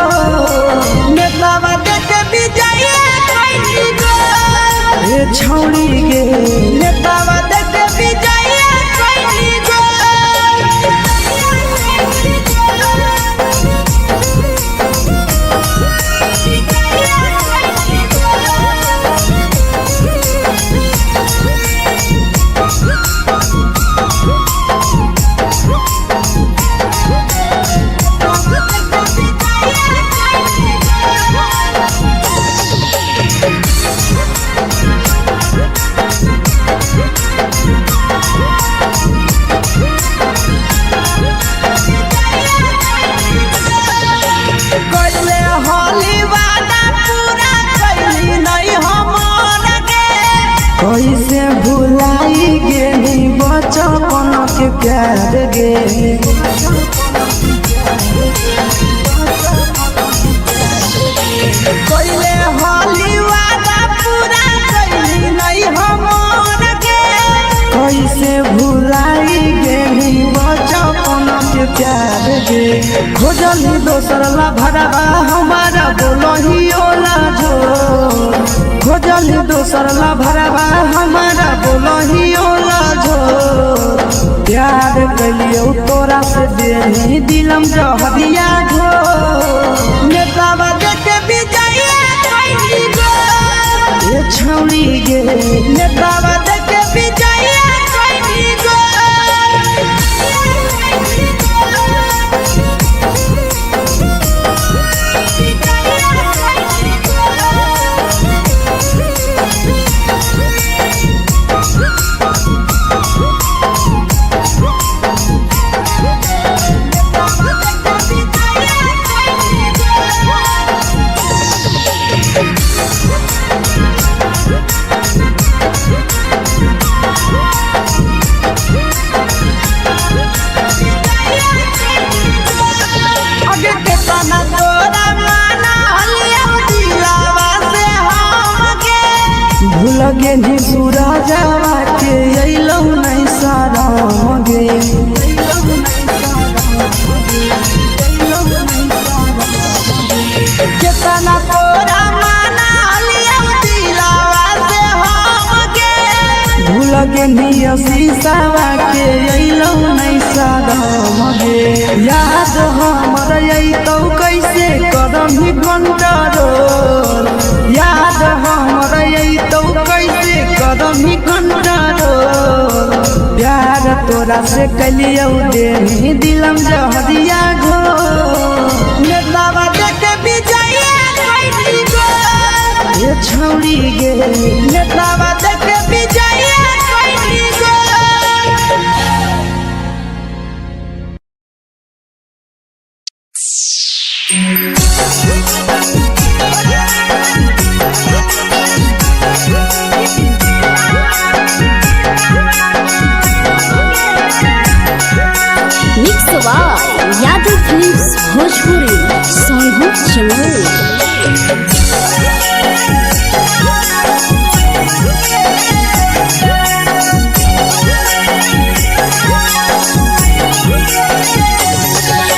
नेतावा देख विजय कैली गो ए छौड़ी गे नेतावा देख विजय कैली गो कैसे भुलाई गेली बचपन के प्यार गे कैले हली वादा पूरा कैली नहीं हमर प्यार गे खोजल दोसर ला भरवा हमारा बोलो ही ओला जो खोजल दोसर ला भरवा हमारा बोलो ही ओला जो प्यार कलियो तोरा से देनी दिलम जहरिया घो नेतावा देखे बिजाइए कोई गो ये छौड़ी गे नेतावा देखे बिजाइए कोई गो लगे नी पूरा जावा के अइलौ नहीं सारा मगे केतना तोरा माना लिया दिलावा से हमके भूल के नी शीशावा के अइलौ नहीं सारा मगे याद हमर आई तो कैसे करम ही कंट्रोल याद हमर आई तो कैसे कदम ही कंट्रोल प्यार तोरा से कलियो देनी दिलम जहरिया घो नेतावा देखे बिजाइए कोई गो ये छौड़ी गे नेतावा देखे बिजाइए कोई गो यादव फिल्म्स भोजपुरी सोनू चमोली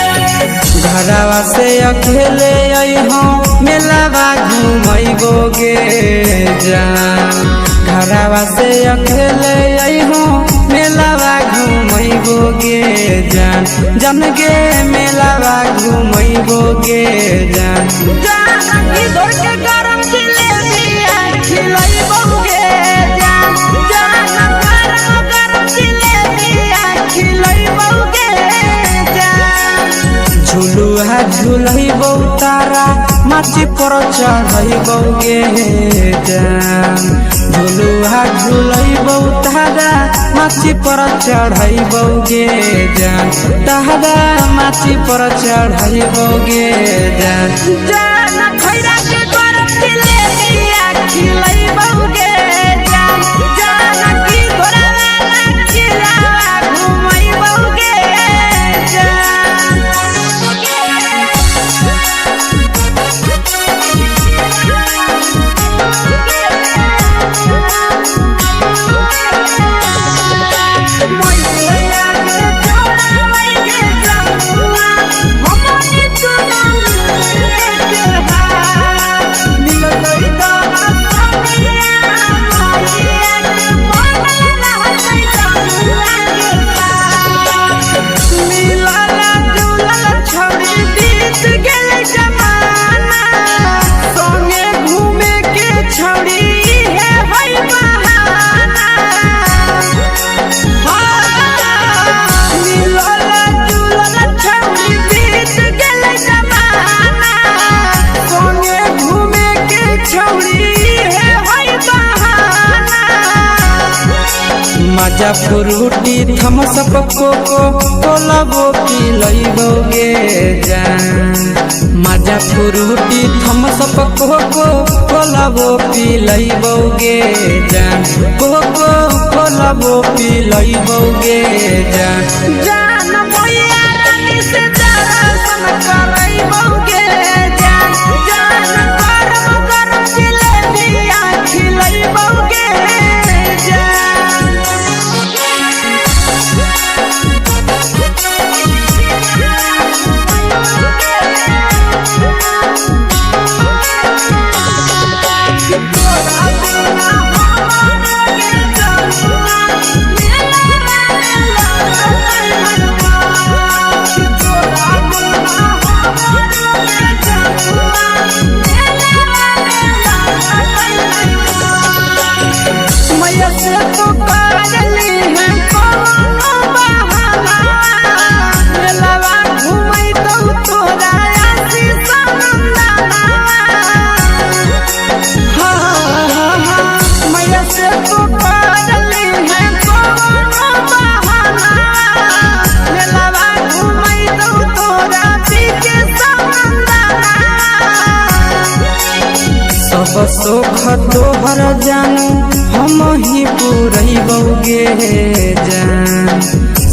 घरवा से अकेले अइहो मेलावा घूमैबो गे जान घरवा से अकेले अइहो मेलावा घूमैबो गे जान जन गे मेलावा घूमैबो गे जान जान इधर के गरम जिलेबिया खिलैबो गे जान जान गरम जिलेबिया खिलैबो गे जान झुलुहा झुलैबो तारा माची पर चढ़ैबो गे जान झुलुहा झुलैबो तारा माची पर चढ़ैबो गे जान तारा माची पर चढ़ैबो गे जान जान खैरा के गरम जिलेबिया खिलैबो गे जान जान की घोड़ावाला खिलावा घुमैबो गे जान मजा फ्रूटी थम्स अप कोको कोला वो पी लइबो गे जान मजा फ्रूटी थम्स अप कोको कोला वो पी लइबो गे जान कोको कोला वो पी लइबो गे जान जान मोया रानी से दर्शन करैबो गे जान जान गरम गरम जिलेबिया खिलैबो गे जान पकड़ली है कोनो बहाना मेलावा घूमै तो तोरा आसी समंदना मैया से पकड़ली है कोनो बहाना मेलावा घूमै तो तोरा पीके समंदना सब सुख तोहर जानू हम ही पुरैबौगे जान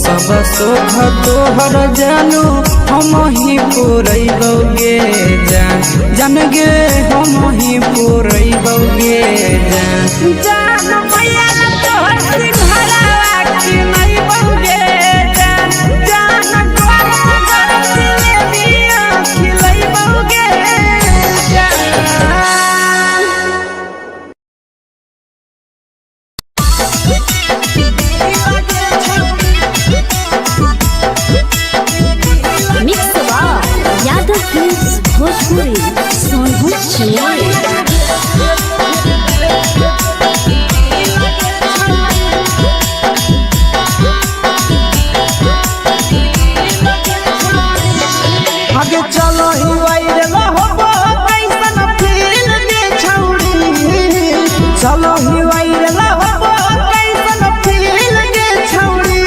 सब सुख तोहर जानू हम ही पुरैबौगे जान जान गे हम ही पुरैबौगे जान मैया तोहर सिंघरावा की नहीं बौगे जान जान गोरा जिलेबिया खिलैबौगे जान मिक्स यादव फिल्म्स भोजपुरी सोनभद्र चेन्नई। आगे चलो ही वायरल होबो कैसन फील के छौड़ी चलो ही वायरल होबो कैसन फील के छौड़ी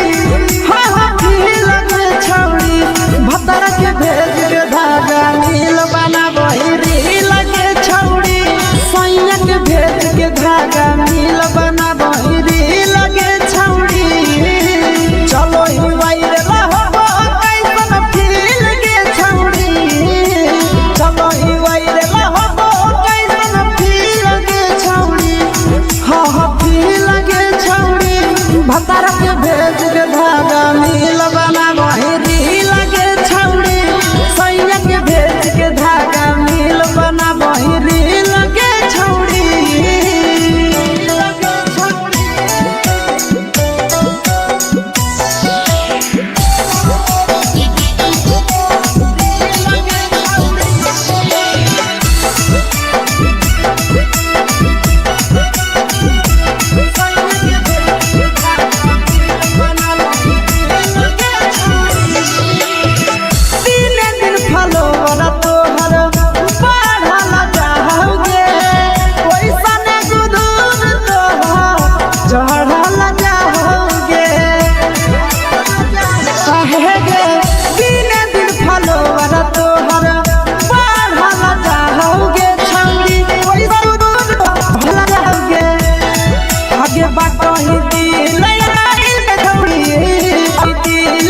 हाँ हाँ फील के छौड़ी भतर के भेज के धागा नील बना बहिरी लगे छौड़ी सैया के भेज के धागा नील बना बहिरी लगे छौड़ी चलो ही वायरल होबो कैसन फील के छौड़ी चलो ही वायरल होबो कैसन फील के छौड़ी हाँ हाँ फील के छौड़ी भतर के भेज के धागा नील बना बहिरी लगे छौड़ी सैया के भेज के धागा नील बना बहिरी लगे छौड़ी लगे छौड़ी तीने दिन फलोवर तोहर बढ़ल जाओगे ओइसन गुदूर तोहर चढ़ल जाओगे काहे गे तीने दिन फलोवर तोहर बढ़ल जाओगे छौड़ी ओइसन गुदूर बढ़ल जाओगे आगे बाटो ही दिल यारी में छौड़ी दिल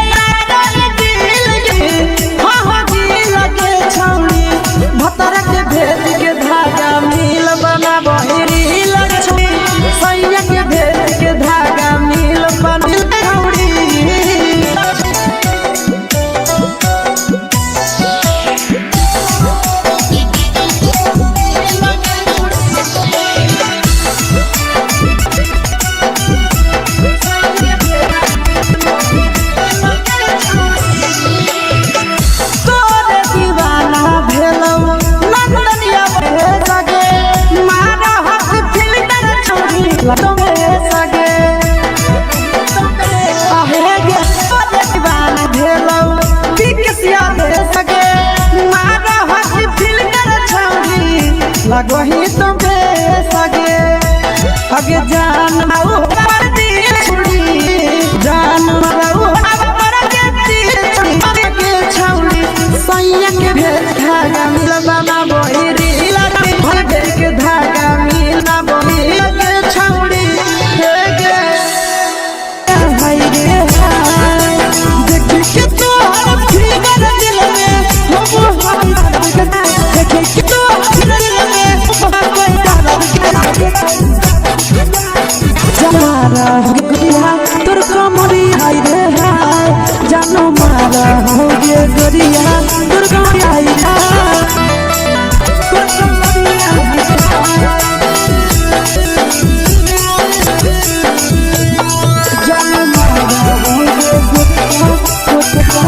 हाँ हाँ दिल के छौड़ी भतर के भेज के धागा मिल बना बहिरी लगे छौड़ी सैया के भेज के धागा मिल बना छौड़ी तोरे दीवाना भेलौ नंदनिया भेज गे मारा हक फिल्टर छौड़ी लटमे सगे आहे गे तोरे दीवाना भेलौ बिकसिया भेज गे मारा हक फिल्टर छौड़ी लगही तो भेज गे अगे जान माऊ पर दिल छुड़ी जान माऊ पर के दिल छुड़ी के छौड़ी सैया के भेज धागा मिल बना बहिरी लगे भेज के धागा मिल बहिरी लगे छौड़ी हे गे हाय रे हाय देख के तोहर फिगर दिल में हम देख के तोहर दिल में जमारा गोरिया तोर कमरी हाय रे हाय जानो मारा हो गे गोरिया तोर कमरी हाय तोर कमरी जानो मारा हो गे गोरिया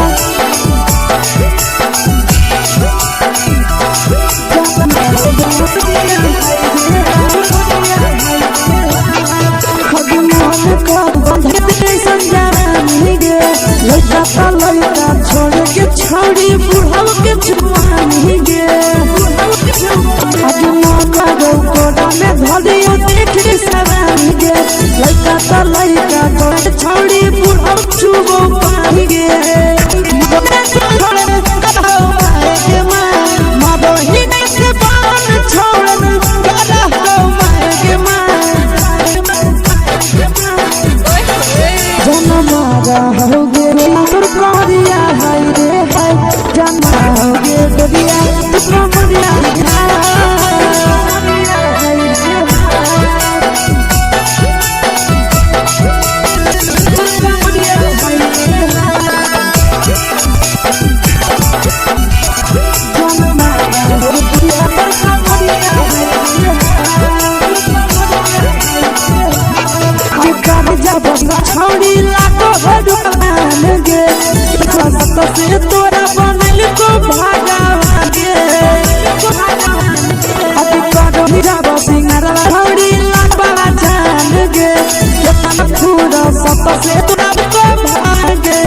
छौड़ी बुढ़ाव के जुआनी गे आज मौका दो कोड़ा में धलियो देख सवानी गे लइका त लइका तो छौड़ी बुढ़ाव चुबो पानी गे होगे कमरिया हाय रे हाय जाना होगे दरिया कमरिया छौड़ी लागो भगवान गे से तोरा बनल को भगवान गे अति करो जाब सिंगारा छौड़ी लागो जान गे केतना पूरा सत से तोरा को भाग गे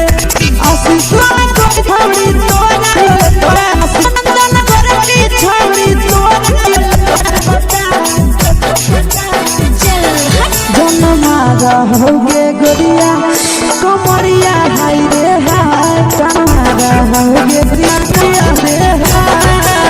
आसी तोरा को छौड़ी तोरा संदन करे की छौड़ी तोरा जनमारा होगे गोरिया कमरिया हाय रे हाय जनमारा होगे गोरिया रे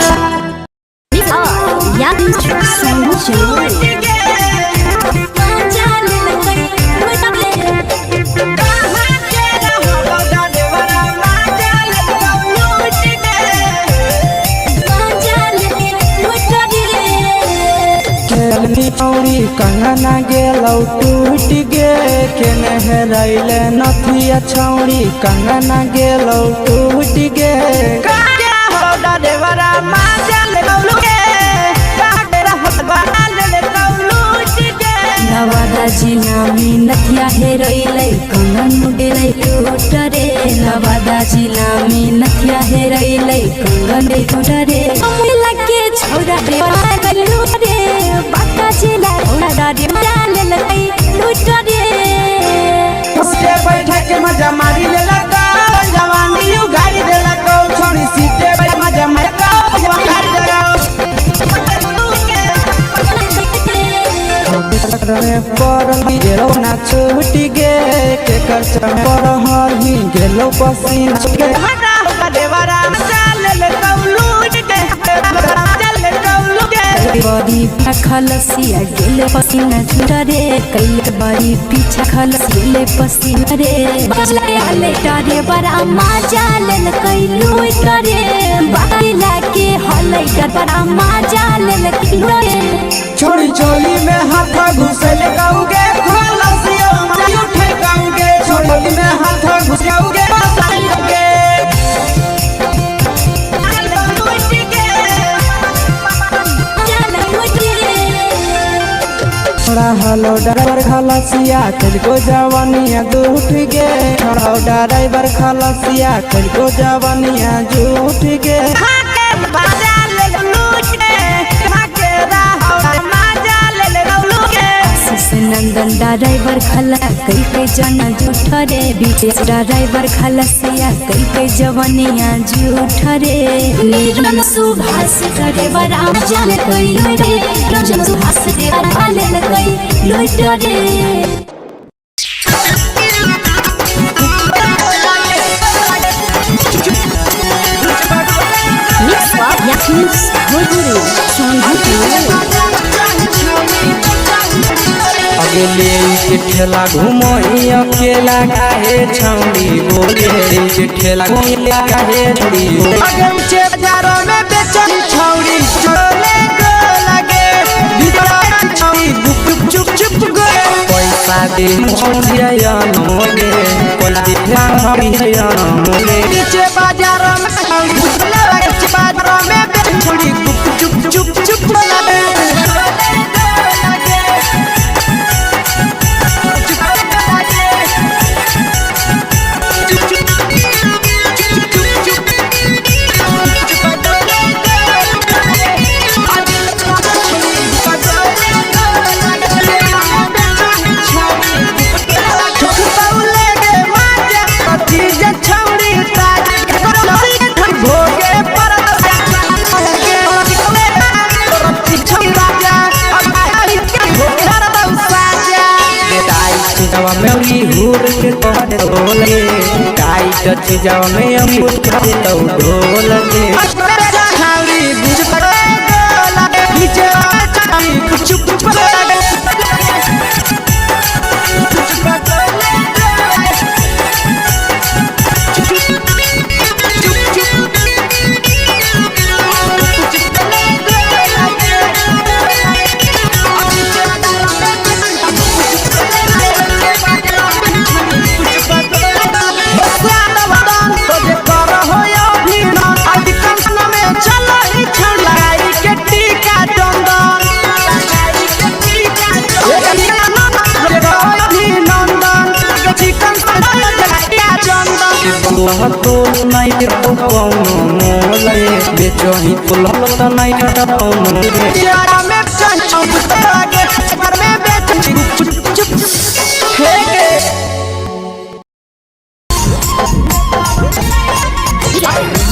छौड़ी कंगना गेलौ टूट गे केने हेराइले नथिया छौड़ी कंगना गेलौ टूट गे नवादा जिला में नथिया हेरैलै कंगन मुडेलै टूट रे नवादा जिला में नथिया हेरैलै कंगन टूट रे अमला के छोरा रे गल्लू रे बाका जिला छोरा रे जान लई टूट रे उसके बैठा के मजा मारी ले लगा जवानी यू गाड़ी दे लगा छोड़ी सीटे पे मजा मार का गाड़ी दे पर गेलो ना छूटी गे के खर्चा पर हही गेलो पसीना के हटा देवरा चल ले कौलू के चल कौलू के बड़ी खलसिया गेले पसीना छूटा रे कई बड़ी पीछा खलस गेले पसीना रे बजले टारे बड़ा मजा लेल कैलू करे बाइला के हलै बड़ा मजा लेल कैलू छोड़ी चोली में हाथ घुसल गाऊंगे खलसियो मैं उठे गाऊंगे छोड़ी में हाथ घुस गाऊंगे बसाऊंगे थोड़ा हलो ड्राइवर खलसिया कल को जवानिया दूठ गे थोड़ा ड्राइवर खलसिया कल को जवानिया झूठ गे नंदन ड्राइवर खला कई के जाना झूठ रे बीच ड्राइवर खलसिया कई के जवानिया झूठ रे निर्मल सुभाष ड्राइवर आम जान कई रे रंजन सुभाष ड्राइवर ले कई लुट रे मिक्स बात याकिस भोजपुरी अगले के ठेला घूमो अकेला काहे छौड़ी बोले के ठेला घूमला काहे छौड़ी अगम से बाजारों में बेचन छौड़ी चले को लगे बितरा छौड़ी गुप चुप चुप गए पैसा दे छौड़िया या नोगे कोला दिखला छौड़िया नोगे नीचे बाजारों में छौड़ी लगे बाजारों में बेचन छौड़ी गुप चुप चुप चुप लगे छौड़ी घूर के तोहरे ढोले टाइट चीजाव में अंगूर खाते तो ढोल के छावरी बुझ पड़े नीचे छावरी कुछ कुछ तो नहीं कोनो मोले बेचो ही पुलल त नहीं कोनो यारा में चंचल आगे घर में बेच चुप चुप हे गे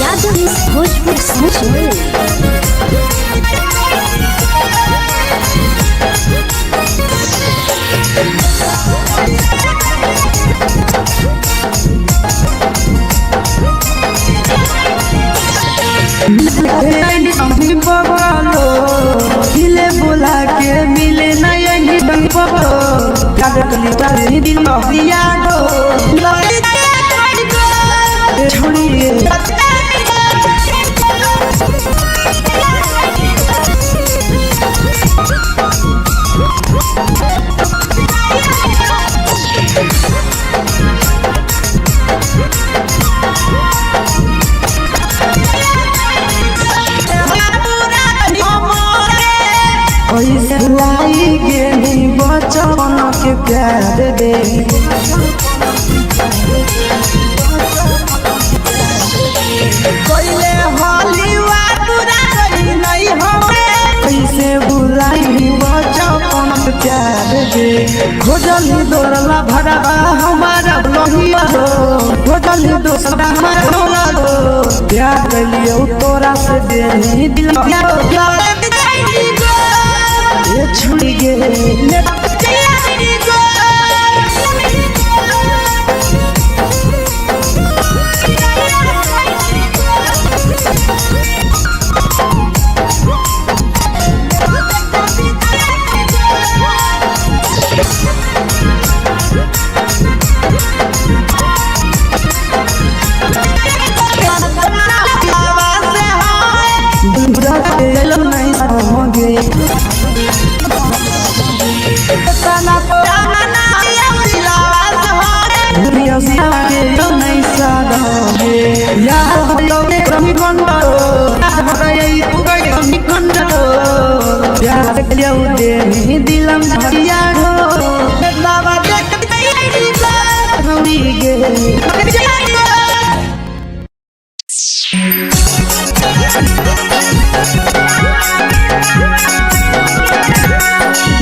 याद भोजपुरी स्पेशल दिले बोला के मिले नहीं दिल छोड़िए लाई गे नहीं बचन के प्यार दे कोइले हॉलीवुड नहीं हमें कैसे बुलाई बचन के प्यार दे खोजल दोरला भरवा हमारा लोहिया हो खोजल दोसरा हमारा हो प्यार लियो तोरा से दे दिल छोड़ गे नहीं समझे दुनिया से आगे नहीं सागे यार कमी कंडो हराई पुगई कमी कंडो प्यार के लिए दिलम झरिया हो बाबा देख रौड़ी गे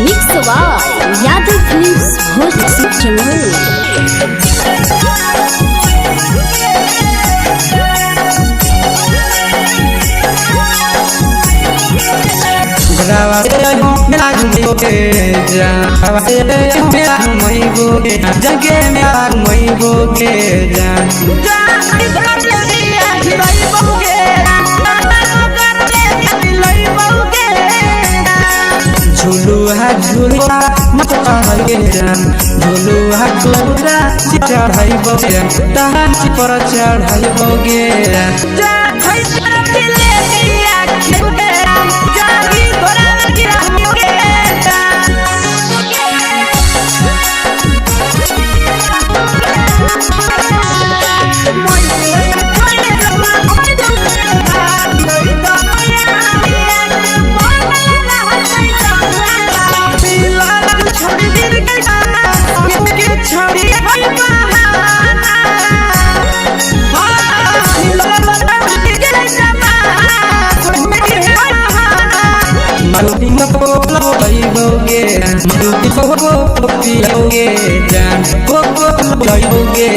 mix Yadav films Bhojpuri channel ग्रावा से मेरा घुमोगे जा ग्रावा से मेरा घुमोगे जगे मेरा घुमोगे जा झुलुआ झुलुआ मत चढ़ाइए जान झुलुआ झुलुआ चढ़ाइबो जान तहान पर चढ़ाइबो गे जा मरुति को लइबोगे मरुति को पियोगे जान को लइबोगे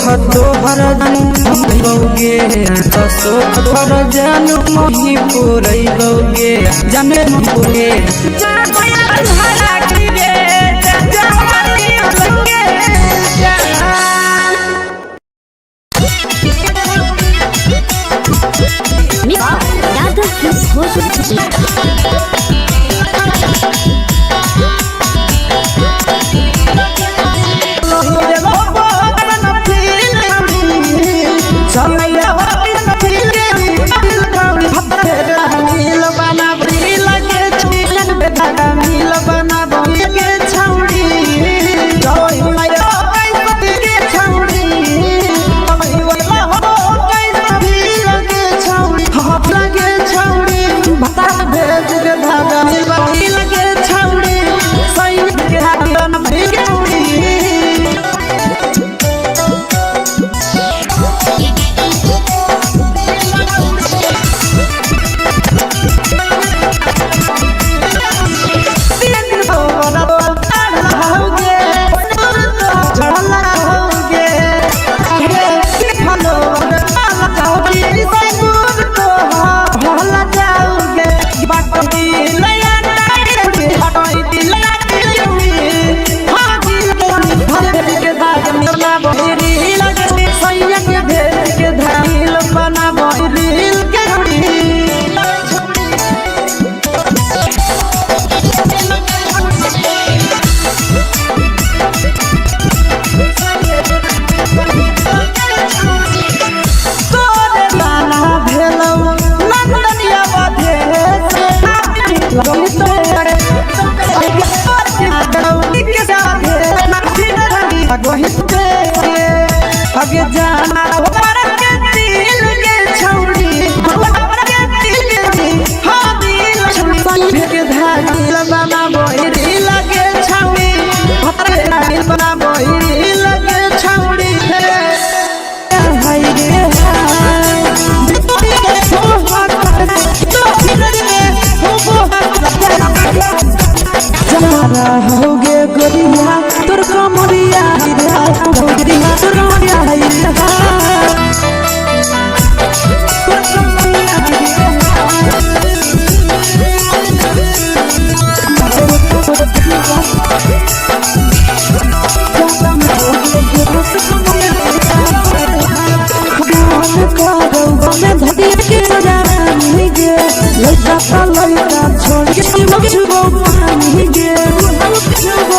तोहर जानोगे तोहर जानू मोही पुरैबोगे जाने मोगे आगे जाना हमारा के दिल के छौड़ी हमारा के दिल के हाँ दिल छौड़ी के धागे बना बोरी लगे छौड़ी हमारे दिल बना बोरी लगे छौड़ी हाय रे हाय जमारा होगे गोरिया तोर कमरिया गोरिया तोर कमरिया छोड़ के छुबो पानी गे छोड़ी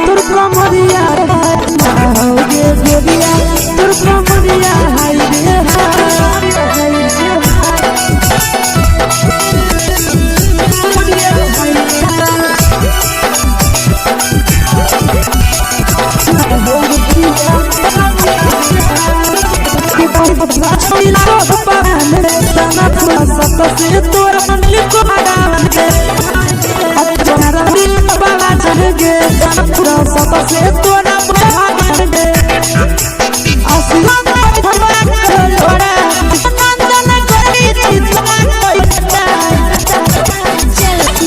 तुर कमरिया तुर कमरिया तोर मन को भगवान के तुम्हारा दिल बड़ा चढ़ गे पूरा सब से तोरा भगवान के आसमान हमारा छोड़ा नंदन करी चितवन पैसा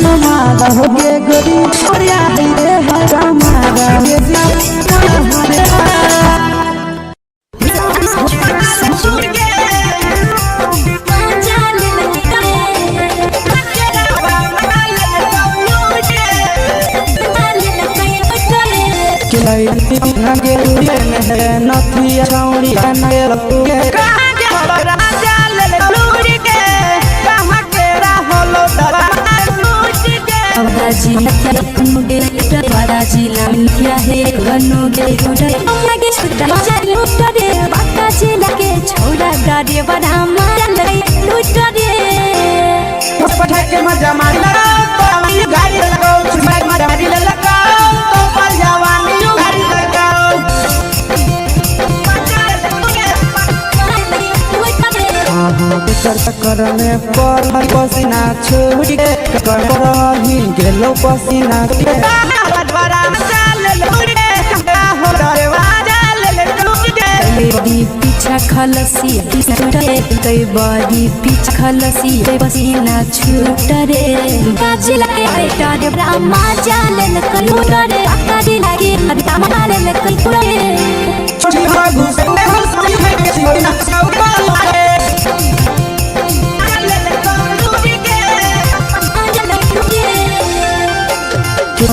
हमारा हो गे गोरी छोड़िया रे हमारा हो गे नथिया छौड़ी के मजा मार गाड़ी लगाओ गाड़ी लगाओ तो पल जवानी गाड़ी लगाओ करने पर पसीना छूट रही गेलो पसीना के बड़ी पीछा खलसी कई बड़ी पीछा खलसी पसीना छूट रे बाजिला के बेटा रे ब्रह्मा जालन कलूट रे आकादी लागे अबिता मालन कलूट रे छोटी भागु से हंसी है के सीना सौका रे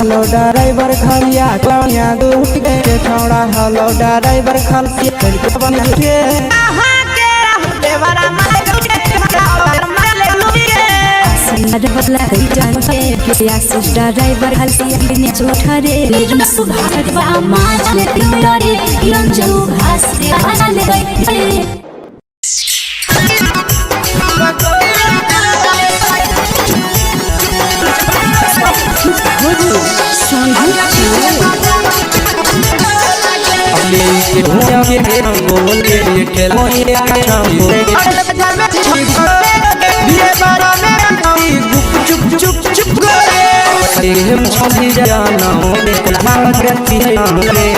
हेलो ड्राइवर खलिया क्लाउनिया दूर के छोड़ा हेलो ड्राइवर खलिया के बन के आहा के देवरा माले के माले लुके सिंगर बदला कई जान के आशीष ड्राइवर हलसी ने झूठा रे निर्म सुभाष बा माच ले पिंडरे यंजू भास रे आले गई के भूया के बोल के खेलो ये काम ये बारा में कभी गुप चुप चुप चुप करे हम छोड़ी जाना हो देखला करती है हमने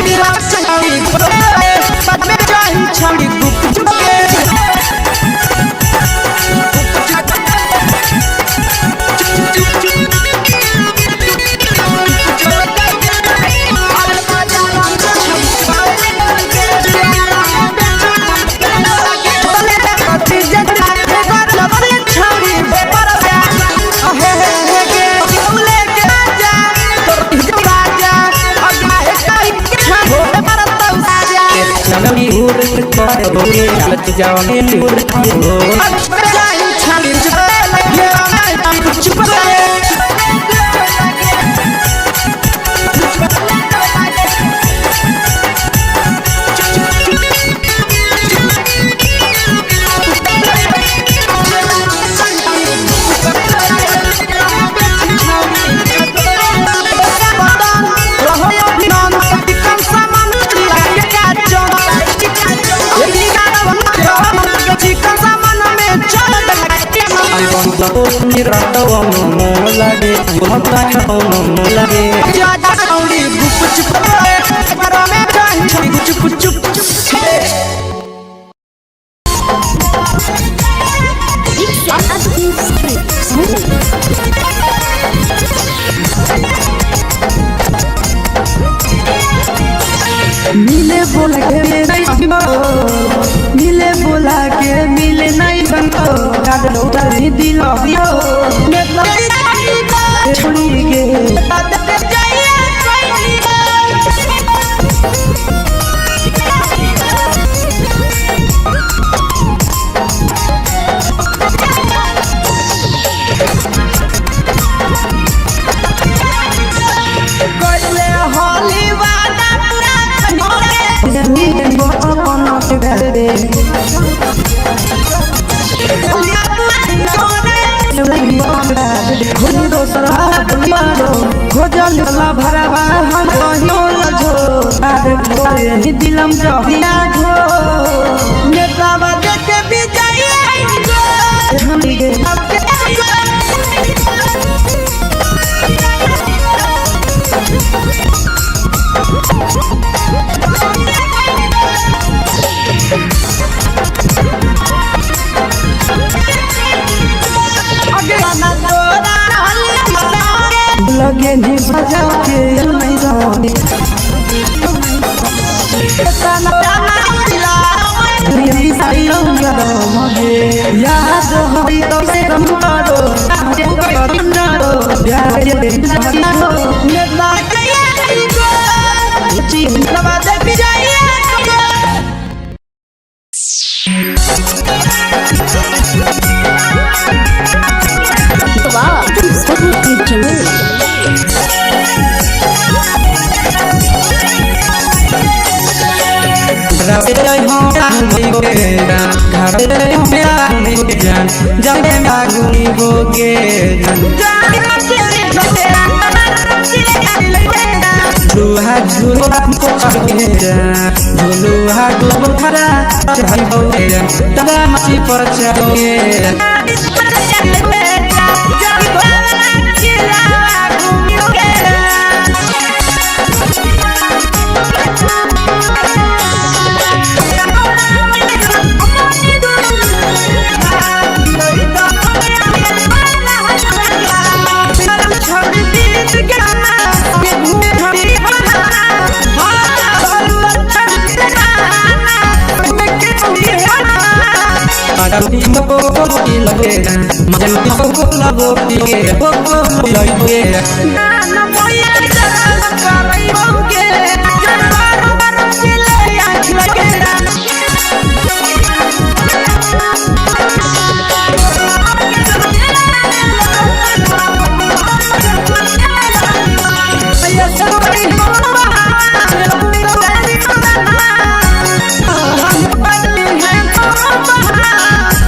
बाद में चाही छोड़ी गुप चुप जाओगे लगे लगे ज्यादा गुप चुप में चुप चुप मिले बोला के मिले बोला के मिले नहीं बनो डालो डाली दिलो दियो छोड़ी के भरवा हम दिलम जहिया घो नेतावा देखे भी लगे नहीं बजा के नहीं जाने याद हरी तो से कमारो प्यार झुलुहा झुलुहा झुलुहा गोबरा तगा मची पर चले गोटी लगे मजन को लगो के हो लगे ना ना मोया जरा करई